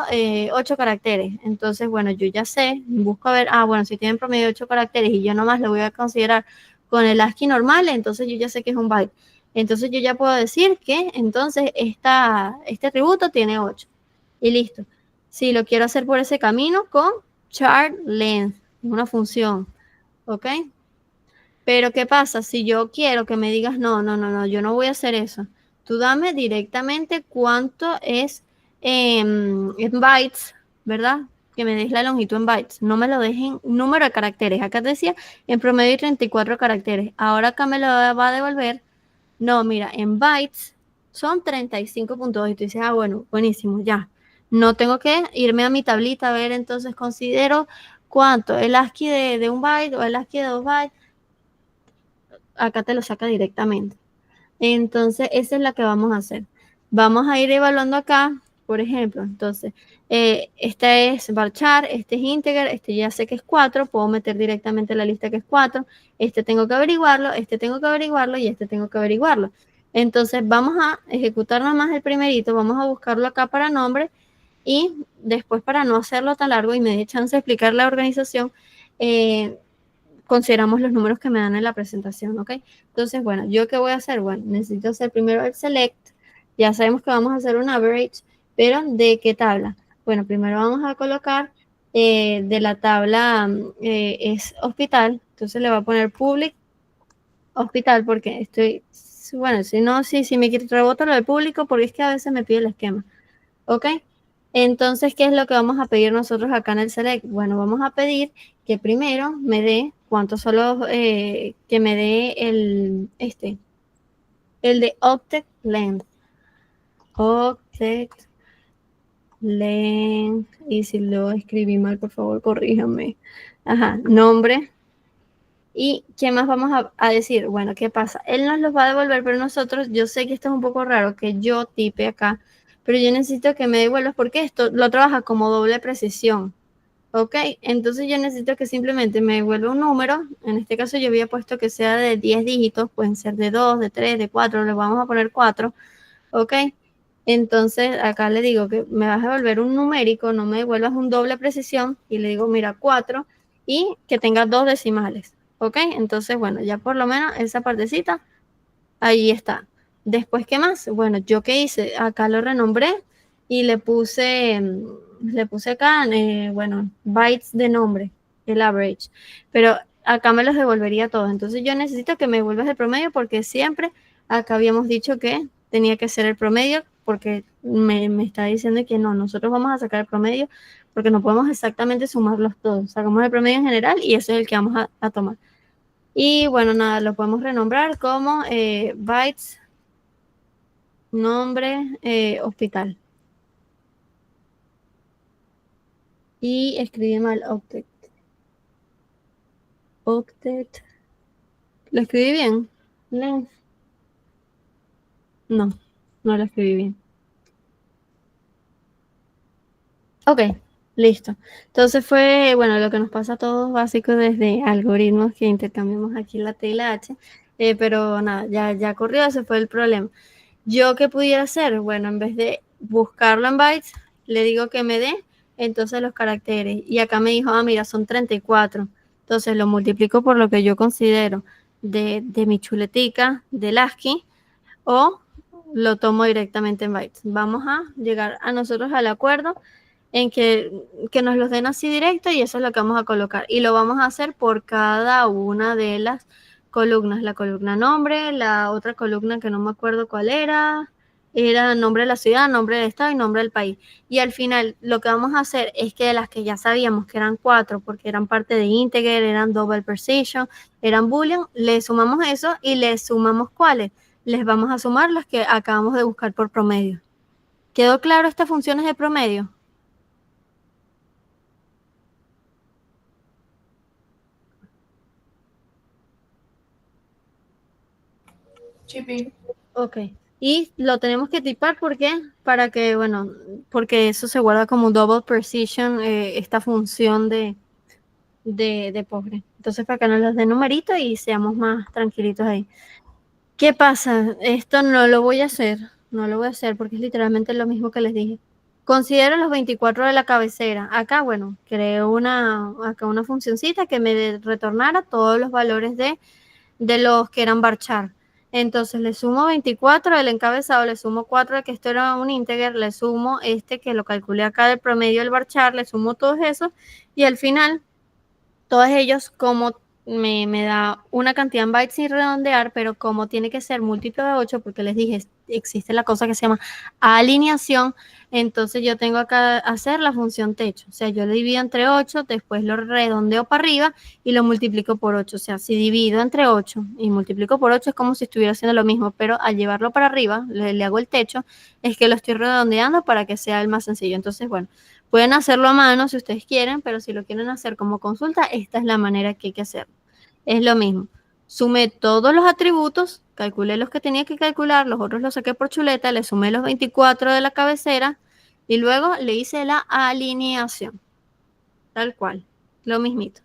8 caracteres. Entonces, bueno, yo ya sé, busco a ver, bueno, si tienen promedio 8 caracteres y yo nomás lo voy a considerar con el ASCII normal, entonces yo ya sé que es un byte. Entonces yo ya puedo decir que entonces este atributo tiene 8. Y listo. Si lo quiero hacer por ese camino con char length, una función, ¿ok? Pero ¿qué pasa? Si yo quiero que me digas, no, yo no voy a hacer eso. Tú dame directamente cuánto es en bytes, ¿verdad? Que me des la longitud en bytes. No me lo dejen número de caracteres. Acá te decía en promedio 34 caracteres. Ahora acá me lo va a devolver. No, mira, en bytes son 35.2. Y tú dices, bueno, buenísimo, ya. No tengo que irme a mi tablita a ver, entonces considero cuánto. El ASCII de un byte o el ASCII de 2 bytes. Acá te lo saca directamente. Entonces, esa es la que vamos a hacer. Vamos a ir evaluando acá, por ejemplo, entonces, este es varchar, este es integer, este ya sé que es 4, puedo meter directamente la lista que es 4, este tengo que averiguarlo, este tengo que averiguarlo y este tengo que averiguarlo. Entonces, vamos a ejecutar nada más el primerito, vamos a buscarlo acá para nombre y después para no hacerlo tan largo y me dé chance de explicar la organización, consideramos los números que me dan en la presentación, ¿ok? Entonces, bueno, ¿yo qué voy a hacer? Bueno, necesito hacer primero el select. Ya sabemos que vamos a hacer un average, pero ¿de qué tabla? Bueno, primero vamos a colocar de la tabla es hospital, entonces le voy a poner public hospital porque bueno, si me rebota lo de público, porque es que a veces me pide el esquema, ¿ok? Entonces, ¿qué es lo que vamos a pedir nosotros acá en el select? Bueno, vamos a pedir que primero me dé cuántos son que me dé el de object length. Object length. Y si lo escribí mal, por favor, corríjame. Ajá, nombre ¿Y qué más vamos a decir? Bueno, ¿qué pasa? Él nos los va a devolver, pero nosotros, yo sé que esto es un poco raro, que yo tipe acá, pero yo necesito que me devuelvas porque esto lo trabaja como doble precisión. ¿Ok? Entonces yo necesito que simplemente me devuelva un número. En este caso yo había puesto que sea de 10 dígitos, pueden ser de 2, de 3, de 4, le vamos a poner 4. ¿Ok? Entonces acá le digo que me vas a devolver un numérico, no me devuelvas un doble precisión, y le digo, mira, 4 y que tenga 2 decimales. ¿Ok? Entonces, bueno, ya por lo menos esa partecita, ahí está. Después, ¿qué más? Bueno, ¿yo qué hice? Acá lo renombré y le puse acá, bueno, bytes de nombre, el average. Pero acá me los devolvería todos. Entonces yo necesito que me devuelvas el promedio porque siempre acá habíamos dicho que tenía que ser el promedio porque me está diciendo que no, nosotros vamos a sacar el promedio porque no podemos exactamente sumarlos todos. Sacamos el promedio en general y eso es el que vamos a tomar. Y bueno, nada, lo podemos renombrar como bytes, nombre, hospital. Y escribí mal octet. Octet. ¿Lo escribí bien? No, no lo escribí bien. Ok, listo. Entonces fue, bueno, lo que nos pasa a todos básico desde algoritmos que intercambiamos aquí la T y la H. Pero nada, ya corrió, ese fue el problema. ¿Yo qué pudiera hacer? Bueno, en vez de buscarlo en bytes, le digo que me dé entonces los caracteres. Y acá me dijo, mira, son 34. Entonces lo multiplico por lo que yo considero de mi chuletica, del ASCII, o lo tomo directamente en bytes. Vamos a llegar a nosotros al acuerdo en que nos los den así directo y eso es lo que vamos a colocar. Y lo vamos a hacer por cada una de las columnas. La columna nombre, la otra columna que no me acuerdo cuál era nombre de la ciudad, nombre del estado y nombre del país. Y al final lo que vamos a hacer es que de las que ya sabíamos que eran 4 porque eran parte de integer, eran double precision, eran boolean, le sumamos eso y le sumamos cuáles. Les vamos a sumar las que acabamos de buscar por promedio. ¿Quedó claro estas funciones de promedio? Chipi. Ok. Y lo tenemos que tipar, ¿por qué? Para que, bueno, porque eso se guarda como double precision, esta función de Postgre. Entonces, para que nos los dé numerito y seamos más tranquilitos ahí. ¿Qué pasa? Esto no lo voy a hacer, no lo voy a hacer porque es literalmente lo mismo que les dije. Considero los 24 de la cabecera. Acá, bueno, creo acá una funcioncita que me retornara todos los valores de los que eran varchar. Entonces le sumo 24 del encabezado, le sumo 4 de que esto era un integer, le sumo este que lo calculé acá del promedio del varchar, le sumo todos esos y al final todos ellos como me da una cantidad en bytes sin redondear, pero como tiene que ser múltiplo de 8, porque les dije, existe la cosa que se llama alineación, entonces yo tengo acá hacer la función techo. O sea, yo lo divido entre 8, después lo redondeo para arriba y lo multiplico por 8. O sea, si divido entre 8 y multiplico por 8 es como si estuviera haciendo lo mismo, pero al llevarlo para arriba, le hago el techo, es que lo estoy redondeando para que sea el más sencillo. Entonces, bueno, pueden hacerlo a mano si ustedes quieren, pero si lo quieren hacer como consulta, esta es la manera que hay que hacerlo. Es lo mismo. Sumé todos los atributos, calculé los que tenía que calcular, los otros los saqué por chuleta, le sumé los 24 de la cabecera y luego le hice la alineación. Tal cual, lo mismito.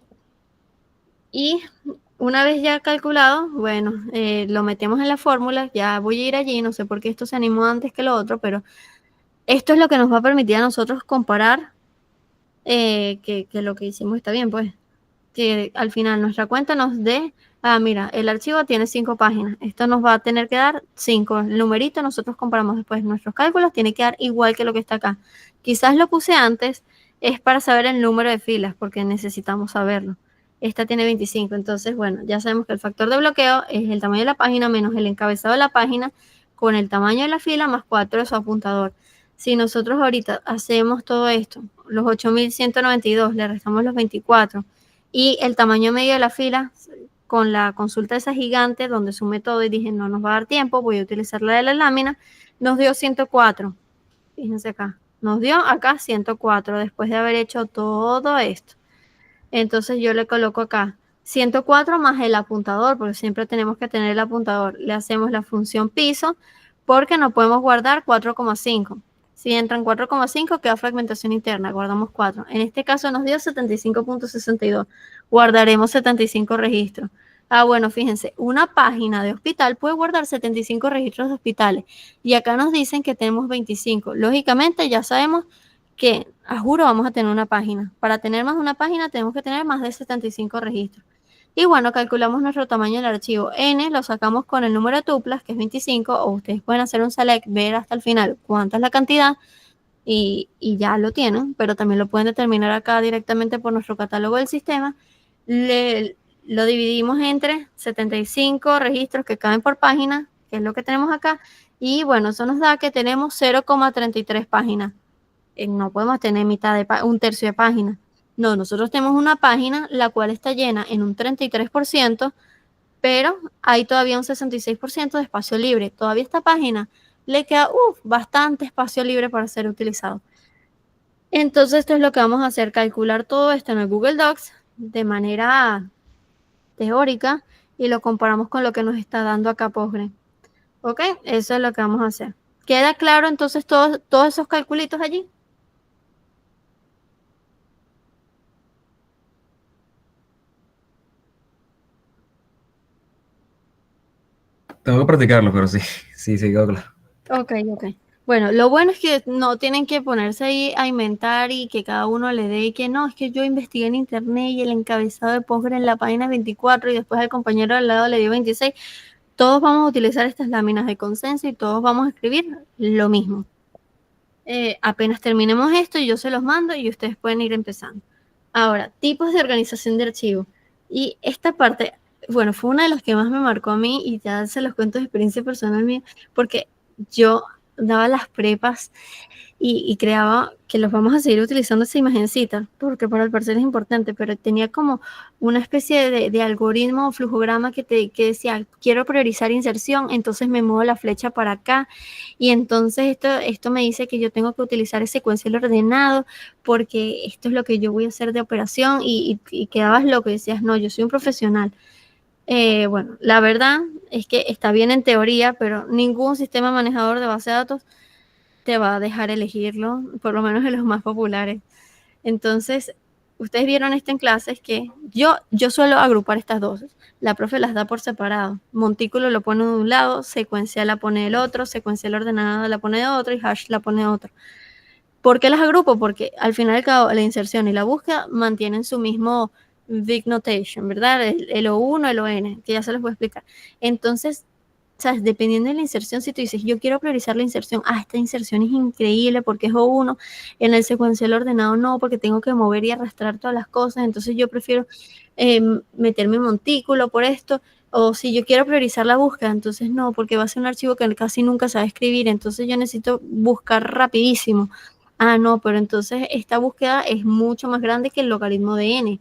Y una vez ya calculado, bueno, lo metemos en la fórmula, ya voy a ir allí, no sé por qué esto se animó antes que lo otro, pero esto es lo que nos va a permitir a nosotros comparar que lo que hicimos está bien, pues. Que al final nuestra cuenta nos dé, mira, el archivo tiene 5 páginas, esto nos va a tener que dar 5, el numerito nosotros comparamos después nuestros cálculos, tiene que dar igual que lo que está acá. Quizás lo puse antes, es para saber el número de filas, porque necesitamos saberlo. Esta tiene 25, entonces, bueno, ya sabemos que el factor de bloqueo es el tamaño de la página menos el encabezado de la página con el tamaño de la fila más 4 de su apuntador. Si nosotros ahorita hacemos todo esto, los 8.192, le restamos los 24, y el tamaño medio de la fila, con la consulta esa gigante donde sumé todo y dije no nos va a dar tiempo, voy a utilizar la de la lámina, nos dio 104. Fíjense acá, nos dio acá 104 después de haber hecho todo esto. Entonces yo le coloco acá 104 más el apuntador, porque siempre tenemos que tener el apuntador. Le hacemos la función piso porque no podemos guardar 4,5. Si entran 4,5 queda fragmentación interna, guardamos 4. En este caso nos dio 75.62. Guardaremos 75 registros. Ah, bueno, fíjense, una página de hospital puede guardar 75 registros de hospitales. Y acá nos dicen que tenemos 25. Lógicamente ya sabemos que, a juro, vamos a tener una página. Para tener más de una página tenemos que tener más de 75 registros. Y bueno, calculamos nuestro tamaño del archivo. N lo sacamos con el número de tuplas, que es 25, o ustedes pueden hacer un select, ver hasta el final cuánta es la cantidad, y ya lo tienen, pero también lo pueden determinar acá directamente por nuestro catálogo del sistema. Lo dividimos entre 75 registros que caben por página, que es lo que tenemos acá, y bueno, eso nos da que tenemos 0,33 páginas. No podemos tener un tercio de página. No, nosotros tenemos una página la cual está llena en un 33%, pero hay todavía un 66% de espacio libre. Todavía a esta página le queda bastante espacio libre para ser utilizado. Entonces esto es lo que vamos a hacer, calcular todo esto en el Google Docs de manera teórica y lo comparamos con lo que nos está dando acá Postgre. ¿Ok? Eso es lo que vamos a hacer. ¿Queda claro entonces todos esos calculitos allí? Tengo que practicarlo, pero sí, sí, quedó claro. Ok. Bueno, lo bueno es que no tienen que ponerse ahí a inventar y que cada uno le dé y que no, es que yo investigué en internet y el encabezado de Postgre en la página 24 y después el compañero al lado le dio 26. Todos vamos a utilizar estas láminas de consenso y todos vamos a escribir lo mismo. Apenas terminemos esto, yo se los mando y ustedes pueden ir empezando. Ahora, tipos de organización de archivos. Y esta parte, bueno, fue una de las que más me marcó a mí y ya se los cuento de experiencia personal mía, porque yo daba las prepas y creaba, que los vamos a seguir utilizando esa imagencita, porque para el parcial es importante, pero tenía como una especie de algoritmo o flujograma que decía, quiero priorizar inserción, entonces me muevo la flecha para acá, y entonces esto me dice que yo tengo que utilizar el secuencial ordenado, porque esto es lo que yo voy a hacer de operación, y quedabas loco y decías, no, yo soy un profesional. Bueno, la verdad es que está bien en teoría, pero ningún sistema manejador de base de datos te va a dejar elegirlo, por lo menos en los más populares. Entonces, ustedes vieron esto en clases que yo suelo agrupar estas dos. La profe las da por separado. Montículo lo pone de un lado, secuencial la pone del otro, secuencial ordenada la pone de otro y hash la pone de otro. ¿Por qué las agrupo? Porque al final y al cabo la inserción y la búsqueda mantienen su mismo big notation, ¿verdad? El O1, el ON, que ya se los voy a explicar. Entonces, ¿sabes? Dependiendo de la inserción, si tú dices, yo quiero priorizar la inserción, esta inserción es increíble porque es O1, en el secuencial ordenado no, porque tengo que mover y arrastrar todas las cosas, entonces yo prefiero meterme en montículo por esto, o si yo quiero priorizar la búsqueda, entonces no, porque va a ser un archivo que casi nunca sabe escribir, entonces yo necesito buscar rapidísimo. Ah, no, pero entonces esta búsqueda es mucho más grande que el logaritmo de n.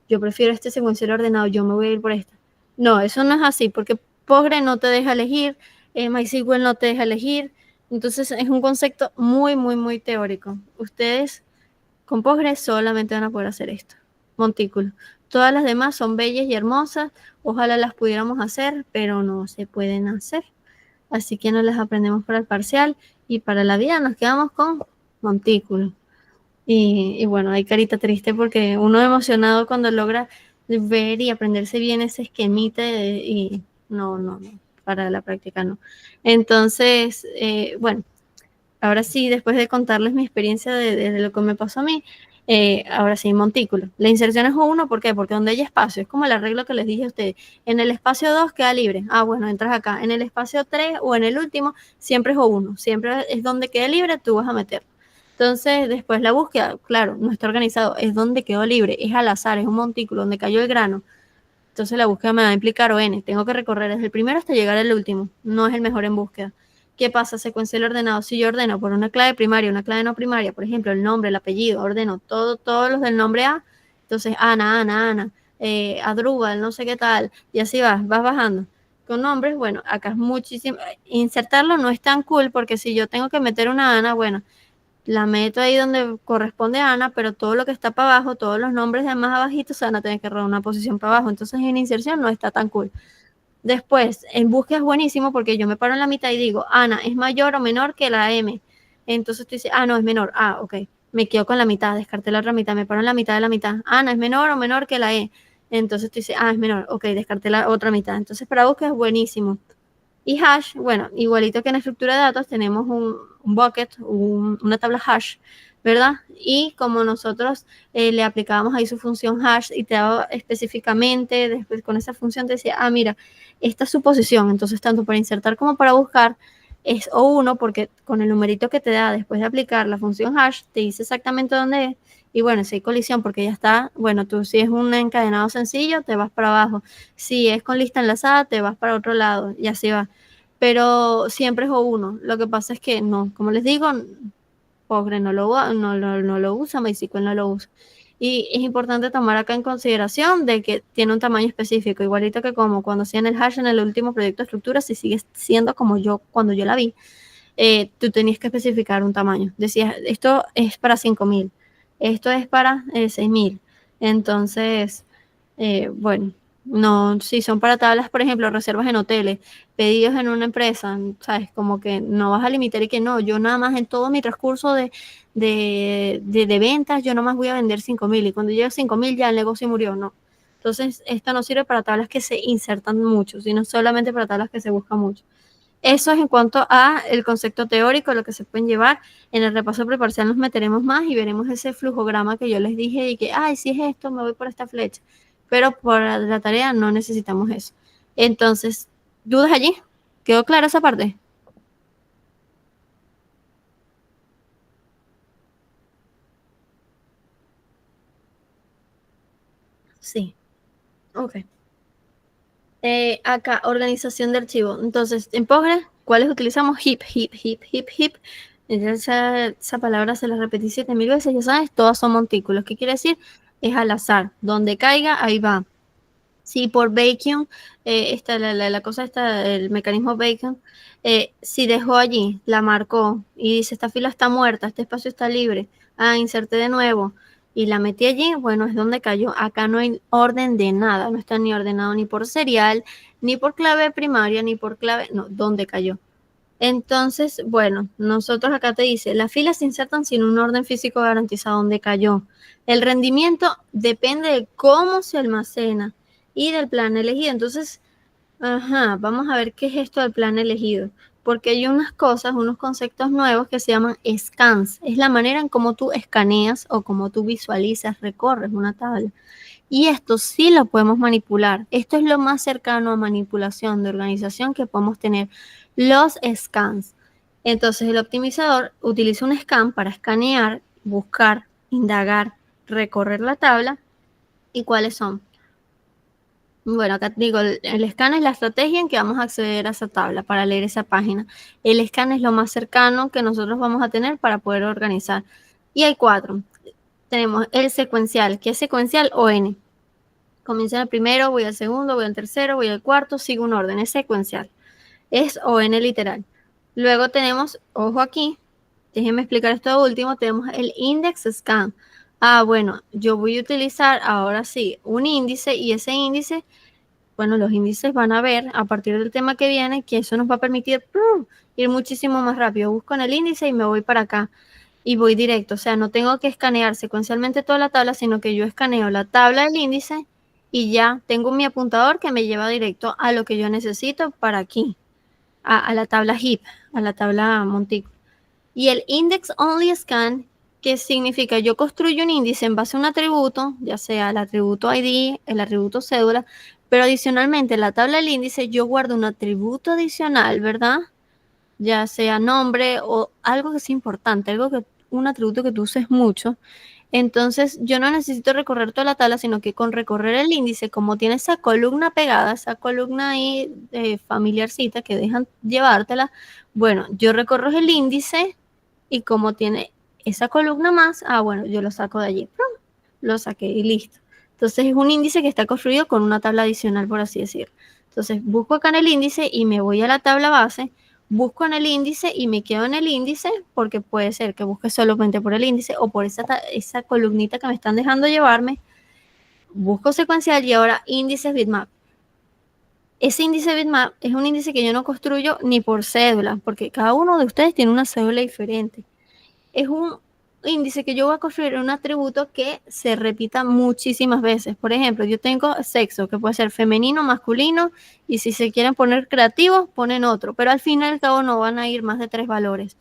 Yo prefiero este secuencial ordenado, yo me voy a ir por esta. No, eso no es así, porque Postgre no te deja elegir, MySQL no te deja elegir, entonces es un concepto muy, muy, muy teórico. Ustedes con Postgre solamente van a poder hacer esto, montículo. Todas las demás son bellas y hermosas, ojalá las pudiéramos hacer, pero no se pueden hacer. Así que no las aprendemos para el parcial y para la vida nos quedamos con montículo. Y bueno, hay carita triste porque uno emocionado cuando logra ver y aprenderse bien ese esquemita y no, para la práctica no. Entonces, bueno, ahora sí, después de contarles mi experiencia de lo que me pasó a mí, ahora sí, montículo. La inserción es O1, ¿por qué? Porque donde hay espacio, es como el arreglo que les dije a ustedes. En el espacio 2 queda libre. Ah, bueno, entras acá. En el espacio 3 o en el último, siempre es O1. Siempre es donde quede libre, tú vas a meterlo. Entonces, después la búsqueda, claro, no está organizado, es donde quedó libre, es al azar, es un montículo donde cayó el grano. Entonces la búsqueda me va a implicar ON. Tengo que recorrer desde el primero hasta llegar al último. No es el mejor en búsqueda. ¿Qué pasa? Secuencial ordenado. Si yo ordeno por una clave primaria, una clave no primaria, por ejemplo, el nombre, el apellido, ordeno todos los del nombre A, entonces Ana, Adrúbal, no sé qué tal, y así vas bajando. Con nombres, bueno, acá es muchísimo. Insertarlo no es tan cool porque si yo tengo que meter una Ana, bueno, la meto ahí donde corresponde a Ana, pero todo lo que está para abajo, todos los nombres de más abajito se van a tener que robar una posición para abajo. Entonces en inserción no está tan cool. Después, en búsqueda es buenísimo porque yo me paro en la mitad y digo, Ana, ¿es mayor o menor que la M? Entonces tú dices, no, es menor. Ok. Me quedo con la mitad, descarté la otra mitad, me paro en la mitad de la mitad. Ana, ¿es menor o menor que la E? Entonces tú dices, es menor. Ok, descarté la otra mitad. Entonces para búsqueda es buenísimo. Y hash, bueno, igualito que en la estructura de datos, tenemos un bucket, una tabla hash, ¿verdad? Y como nosotros le aplicábamos ahí su función hash y te daba específicamente, después con esa función te decía, mira, esta es su posición, entonces tanto para insertar como para buscar es O1, porque con el numerito que te da después de aplicar la función hash, te dice exactamente dónde es. Y bueno, si hay colisión, porque ya está, bueno, tú si es un encadenado sencillo, te vas para abajo. Si es con lista enlazada, te vas para otro lado y así va. Pero siempre es O1. Lo que pasa es que no, como les digo, Postgre no lo usa, MySQL no lo usa. Y es importante tomar acá en consideración de que tiene un tamaño específico, igualito que como cuando hacían el hash en el último proyecto de estructura, si sigue siendo como yo cuando yo la vi, tú tenías que especificar un tamaño. Decías, esto es para 5.000, esto es para 6.000. Entonces, bueno, no, si son para tablas, por ejemplo, reservas en hoteles, pedidos en una empresa, ¿sabes? Como que no vas a limitar y que no, yo nada más en todo mi transcurso de ventas, yo nada más voy a vender 5.000 y cuando llega a 5.000 ya el negocio murió, no. Entonces, esto no sirve para tablas que se insertan mucho, sino solamente para tablas que se buscan mucho. Eso es en cuanto a el concepto teórico, lo que se pueden llevar. En el repaso preparcial nos meteremos más y veremos ese flujograma que yo les dije y que, si es esto, me voy por esta flecha. Pero por la tarea no necesitamos eso. Entonces, ¿dudas allí? ¿Quedó clara esa parte? Sí. Ok. Acá, organización de archivo. Entonces, en Postgres, ¿cuáles utilizamos? Heap, heap, heap, heap, heap. Esa palabra se la repetí 7.000 veces, ya sabes, todas son montículos. ¿Qué quiere decir? Es al azar. Donde caiga, ahí va. Si por vacuum, la cosa está, el mecanismo vacuum, si dejó allí, la marcó y dice, esta fila está muerta, este espacio está libre, inserté de nuevo y la metí allí, bueno, es donde cayó. Acá no hay orden de nada, no está ni ordenado ni por serial, ni por clave primaria, ni por clave, no, ¿dónde cayó? Entonces, bueno, nosotros acá te dice, las filas se insertan sin un orden físico garantizado donde cayó. El rendimiento depende de cómo se almacena y del plan elegido. Entonces, vamos a ver qué es esto del plan elegido. Porque hay unas cosas, unos conceptos nuevos que se llaman scans. Es la manera en cómo tú escaneas o cómo tú visualizas, recorres una tabla. Y esto sí lo podemos manipular. Esto es lo más cercano a manipulación de organización que podemos tener. Los scans. Entonces el optimizador utiliza un scan para escanear, buscar, indagar, recorrer la tabla. ¿Y cuáles son? Bueno, acá digo, el scan es la estrategia en que vamos a acceder a esa tabla para leer esa página. El scan es lo más cercano que nosotros vamos a tener para poder organizar. Y hay 4. Tenemos el secuencial, que es secuencial o N. Comienzo en el primero, voy al segundo, voy al tercero, voy al cuarto, sigo un orden, es secuencial. Es ON literal. Luego tenemos, ojo aquí, déjenme explicar esto último, tenemos el index scan. Bueno, yo voy a utilizar ahora sí un índice y ese índice, bueno, los índices van a ver a partir del tema que viene que eso nos va a permitir ir muchísimo más rápido. Busco en el índice y me voy para acá y voy directo. O sea, no tengo que escanear secuencialmente toda la tabla, sino que yo escaneo la tabla del índice y ya tengo mi apuntador que me lleva directo a lo que yo necesito para aquí, a la tabla heap, a la tabla montículo. Y el index only scan, que significa yo construyo un índice en base a un atributo, ya sea el atributo ID, el atributo cédula, pero adicionalmente en la tabla del índice yo guardo un atributo adicional, ¿verdad? Ya sea nombre o algo que sea importante, un atributo que tú uses mucho. Entonces yo no necesito recorrer toda la tabla, sino que con recorrer el índice, como tiene esa columna pegada, esa columna ahí familiarcita que dejan llevártela, bueno, yo recorro el índice y como tiene esa columna más, bueno, yo lo saco de allí, ¡prum! Lo saqué y listo. Entonces es un índice que está construido con una tabla adicional, por así decirlo. Entonces busco acá en el índice y me voy a la tabla base, busco en el índice y me quedo en el índice, porque puede ser que busque solamente por el índice o por esa columnita que me están dejando llevarme. Busco secuencial y ahora índices bitmap. Ese índice bitmap es un índice que yo no construyo ni por cédula, porque cada uno de ustedes tiene una cédula diferente. Es un índice que yo voy a construir un atributo que se repita muchísimas veces. Por ejemplo, yo tengo sexo, que puede ser femenino, masculino, y si se quieren poner creativos, ponen otro, pero al fin y al cabo no van a ir más de 3 valores.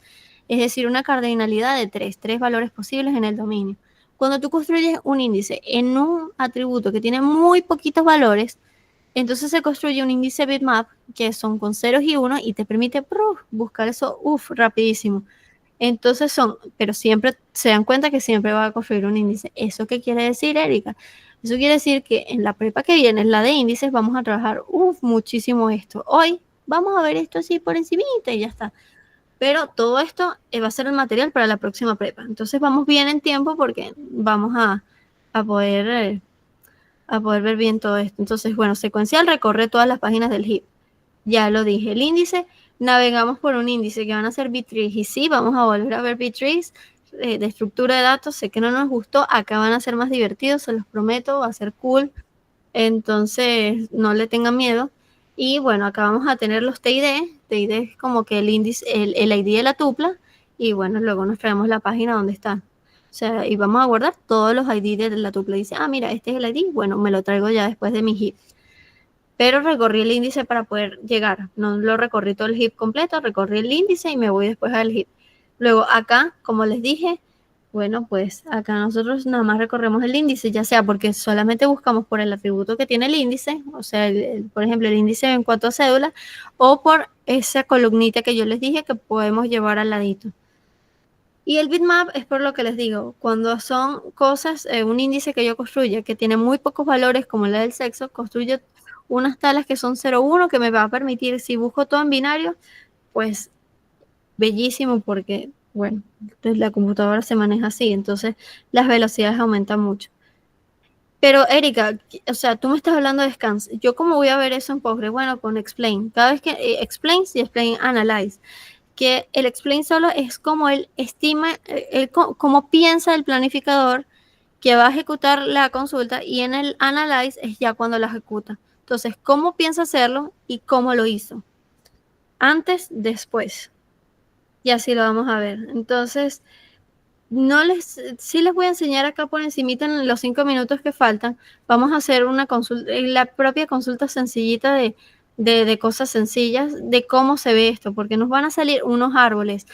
Es decir, una cardinalidad de 3 valores posibles en el dominio. Cuando tú construyes un índice en un atributo que tiene muy poquitos valores, entonces se construye un índice bitmap que son con ceros y unos y te permite buscar eso rapidísimo. Entonces pero siempre se dan cuenta que siempre va a construir un índice. ¿Eso qué quiere decir, Erika? Eso quiere decir que en la prepa que viene, la de índices, vamos a trabajar muchísimo esto. Hoy vamos a ver esto así por encimita y ya está. Pero todo esto va a ser el material para la próxima prepa. Entonces vamos bien en tiempo porque vamos a poder ver bien todo esto. Entonces, bueno, secuencial recorre todas las páginas del heap. Ya lo dije, el índice, navegamos por un índice que van a ser B-trees. Y sí, vamos a volver a ver B-trees de estructura de datos. Sé que no nos gustó, acá van a ser más divertidos, se los prometo, va a ser cool. Entonces, no le tengan miedo. Y bueno, acá vamos a tener los TID. TID es como que el índice, el ID de la tupla. Y bueno, luego nos traemos la página donde está. O sea, y vamos a guardar todos los ID de la tupla. Dice, mira, este es el ID. Bueno, me lo traigo ya después de mi heap. Pero recorrí el índice para poder llegar. No lo recorrí todo el heap completo, recorrí el índice y me voy después al heap. Luego acá, como les dije, bueno, pues acá nosotros nada más recorremos el índice, ya sea porque solamente buscamos por el atributo que tiene el índice, o sea, por ejemplo, el índice en cuanto a cédula, o por esa columnita que yo les dije que podemos llevar al ladito. Y el bitmap es por lo que les digo, cuando son cosas, un índice que yo construya que tiene muy pocos valores como la del sexo, construyo unas tablas que son 0,1 que me va a permitir, si busco todo en binario, pues bellísimo porque, bueno, desde la computadora se maneja así, entonces las velocidades aumentan mucho. Pero Erika, o sea, tú me estás hablando de scans, ¿yo cómo voy a ver eso en Postgres? Bueno, con explain, cada vez que explains y explain analyze, que el explain solo es como él estima, como piensa el planificador que va a ejecutar la consulta, y en el analyze es ya cuando la ejecuta. Entonces, ¿cómo piensa hacerlo y cómo lo hizo? Antes, después. Y así lo vamos a ver. Entonces, sí les voy a enseñar acá por encimita en los 5 minutos que faltan. Vamos a hacer una consulta, la propia consulta sencillita de cosas sencillas, de cómo se ve esto, porque nos van a salir unos árboles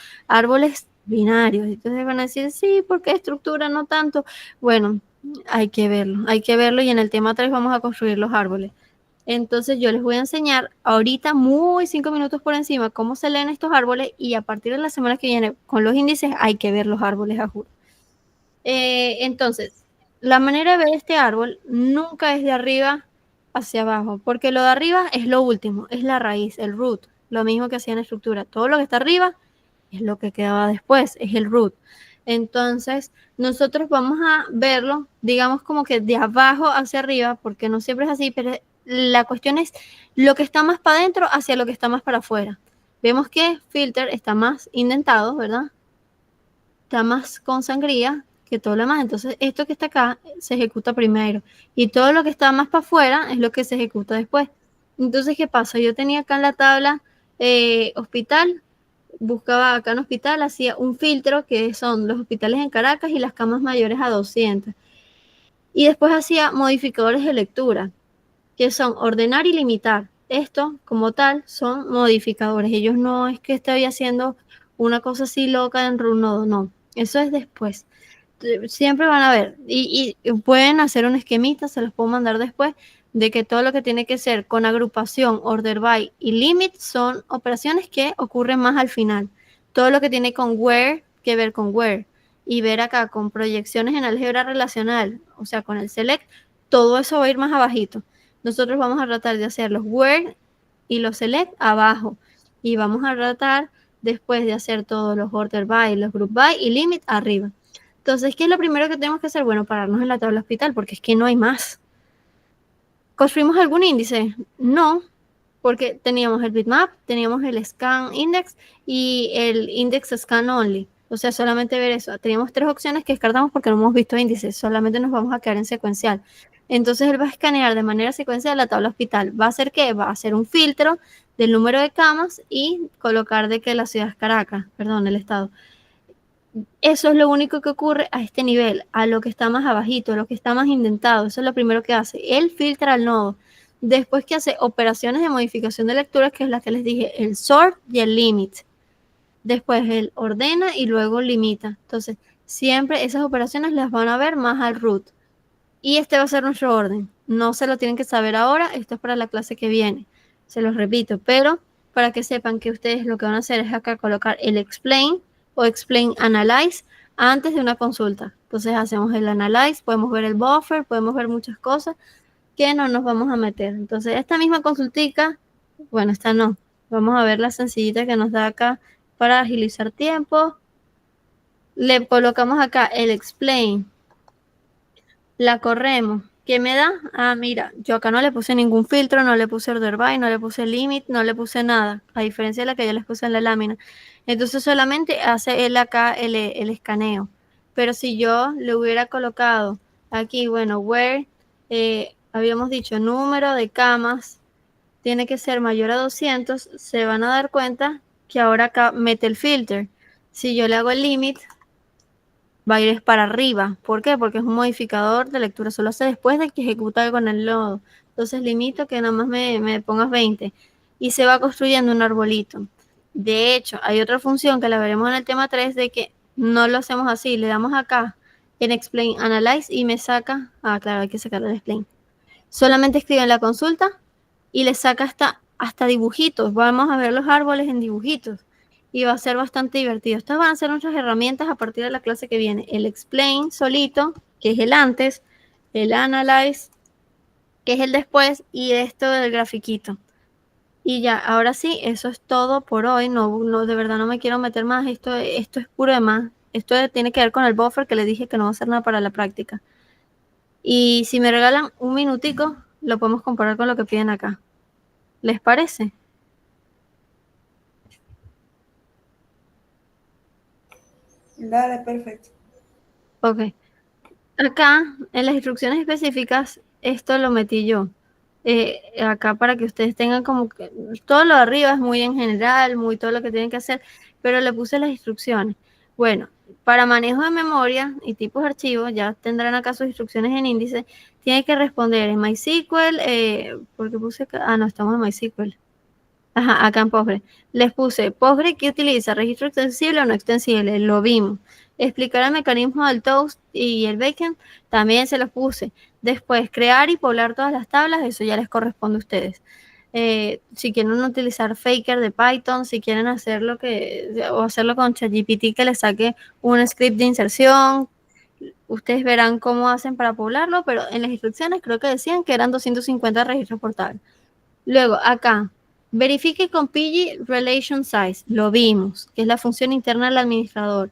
binarios. Entonces van a decir, sí, ¿por qué estructura no tanto? Bueno, hay que verlo y en el tema 3 vamos a construir los árboles. Entonces yo les voy a enseñar ahorita muy 5 minutos por encima cómo se leen estos árboles, y a partir de la semana que viene con los índices hay que ver los árboles, a juro. Entonces, la manera de ver este árbol nunca es de arriba hacia abajo, porque lo de arriba es lo último, es la raíz, el root, lo mismo que hacía en estructura. Todo lo que está arriba es lo que quedaba después, es el root. Entonces, nosotros vamos a verlo, digamos, como que de abajo hacia arriba, porque no siempre es así, pero la cuestión es lo que está más para adentro hacia lo que está más para afuera. Vemos que filter está más indentado, ¿verdad? Está más con sangría que todo lo demás. Entonces, esto que está acá se ejecuta primero. Y todo lo que está más para afuera es lo que se ejecuta después. Entonces, ¿qué pasa? Yo tenía acá en la tabla hospital, buscaba acá en hospital, hacía un filtro que son los hospitales en Caracas y las camas mayores a 200. Y después hacía modificadores de lectura, que son ordenar y limitar. Esto, como tal, son modificadores. Ellos no es que estoy haciendo una cosa así loca en un nodo, no. Eso es después. Siempre van a ver. Y pueden hacer un esquemita, se los puedo mandar después, de que todo lo que tiene que ser con agrupación, order by y limit son operaciones que ocurren más al final. Todo lo que tiene con where, que ver con where. Y ver acá con proyecciones en álgebra relacional, o sea, con el select, todo eso va a ir más abajito. Nosotros vamos a tratar de hacer los where y los select abajo. Y vamos a tratar después de hacer todos los order by, los group by y limit arriba. Entonces, ¿qué es lo primero que tenemos que hacer? Bueno, pararnos en la tabla hospital, porque es que no hay más. ¿Construimos algún índice? No. porque teníamos el bitmap, teníamos el scan index y el index scan only. O sea, solamente ver eso. Teníamos 3 opciones que descartamos porque no hemos visto índices, solamente nos vamos a quedar en secuencial. Entonces él va a escanear de manera secuencial la tabla hospital. ¿Va a hacer qué? Va a hacer un filtro del número de camas y colocar de que la ciudad es Caracas, perdón, el estado. Eso es lo único que ocurre a este nivel, a lo que está más abajito, a lo que está más indentado. Eso es lo primero que hace. Él filtra el nodo. Después que hace operaciones de modificación de lectura, que es la que les dije, el sort y el limit. Después él ordena y luego limita. Entonces, siempre esas operaciones las van a ver más al root. Y este va a ser nuestro orden. No se lo tienen que saber ahora, esto es para la clase que viene. Se los repito, pero para que sepan que ustedes lo que van a hacer es acá colocar el explain o explain analyze antes de una consulta. Entonces hacemos el analyze, podemos ver el buffer, podemos ver muchas cosas que no nos vamos a meter. Entonces esta misma consultica, bueno, esta no. Vamos a ver la sencillita que nos da acá para agilizar tiempo. Le colocamos acá el explain. La corremos. ¿Qué me da? Ah, mira, yo acá no le puse ningún filtro, no le puse order by, no le puse limit, no le puse nada, a diferencia de la que yo les puse en la lámina. Entonces solamente hace él acá el escaneo. Pero si yo le hubiera colocado aquí, bueno, where, habíamos dicho número de camas, tiene que ser mayor a 200, se van a dar cuenta que ahora acá mete el filter. Si yo le hago el limit, va a ir para arriba. ¿Por qué? Porque es un modificador de lectura. Solo hace después de que ejecuta algo en el nodo. Entonces limito que nada más me pongas 20. Y se va construyendo un arbolito. De hecho, hay otra función que la veremos en el tema 3 de que no lo hacemos así. Le damos acá en Explain Analyze y me saca... Ah, claro, hay que sacar el Explain. Solamente escribe en la consulta y le saca hasta dibujitos. Vamos a ver los árboles en dibujitos. Y va a ser bastante divertido. Estas van a ser nuestras herramientas a partir de la clase que viene. El explain solito, que es el antes, el analyze, que es el después, y esto del grafiquito. Y ya, ahora sí, eso es todo por hoy. No, de verdad no me quiero meter más. Esto es puro de más. Esto tiene que ver con el buffer que les dije que no va a hacer nada para la práctica. Y si me regalan un minutico, lo podemos comparar con lo que piden acá. ¿Les parece? Dale, perfecto. Ok. Acá, en las instrucciones específicas, esto lo metí yo. Acá para que ustedes tengan como que todo lo de arriba es muy en general, muy todo lo que tienen que hacer, pero le puse las instrucciones. Bueno, para manejo de memoria y tipos de archivos, ya tendrán acá sus instrucciones en índice, tiene que responder en MySQL, porque puse acá, no, estamos en MySQL. Ajá, acá en Postgre. Les puse Postgre que utiliza registro extensible o no extensible, lo vimos. Explicar el mecanismo del toast y el bacon, también se los puse. Después, crear y poblar todas las tablas, eso ya les corresponde a ustedes. Si quieren utilizar Faker de Python, si quieren hacerlo o hacerlo con ChatGPT que les saque un script de inserción, ustedes verán cómo hacen para poblarlo, pero en las instrucciones creo que decían que eran 250 registros por tabla. Luego, acá, verifique con PG Relation Size. Lo vimos, que es la función interna del administrador.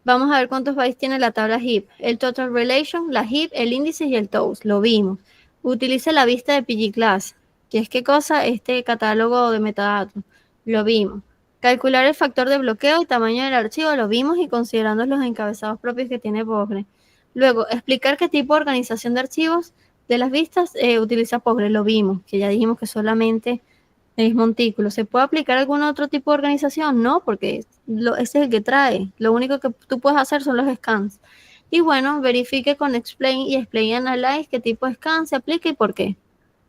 Vamos a ver cuántos bytes tiene la tabla heap. El total relation, la heap, el índice y el toast. Lo vimos. Utilice la vista de PG Class, que es qué cosa, este catálogo de metadatos. Lo vimos. Calcular el factor de bloqueo y tamaño del archivo. Lo vimos y considerando los encabezados propios que tiene Postgre. Luego, explicar qué tipo de organización de archivos de las vistas utiliza Postgre. Lo vimos, que ya dijimos que solamente es montículo. ¿Se puede aplicar algún otro tipo de organización? No, porque ese es el que trae. Lo único que tú puedes hacer son los scans. Y bueno, verifique con explain y explain analyze qué tipo de scan se aplica y por qué.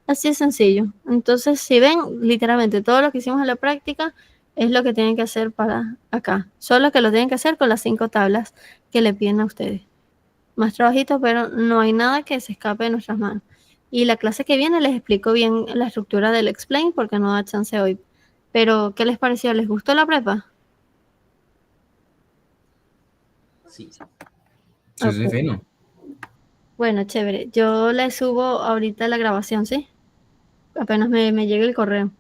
Así es sencillo. Entonces, si ven, literalmente todo lo que hicimos en la práctica es lo que tienen que hacer para acá. Solo que lo tienen que hacer con las 5 tablas que le piden a ustedes. Más trabajito, pero no hay nada que se escape de nuestras manos. Y la clase que viene les explico bien la estructura del explain porque no da chance hoy. Pero, ¿qué les pareció? ¿Les gustó la prepa? Sí. Sí, sí, Ok. fino. Bueno, chévere. Yo les subo ahorita la grabación, ¿sí? Apenas me llegue el correo.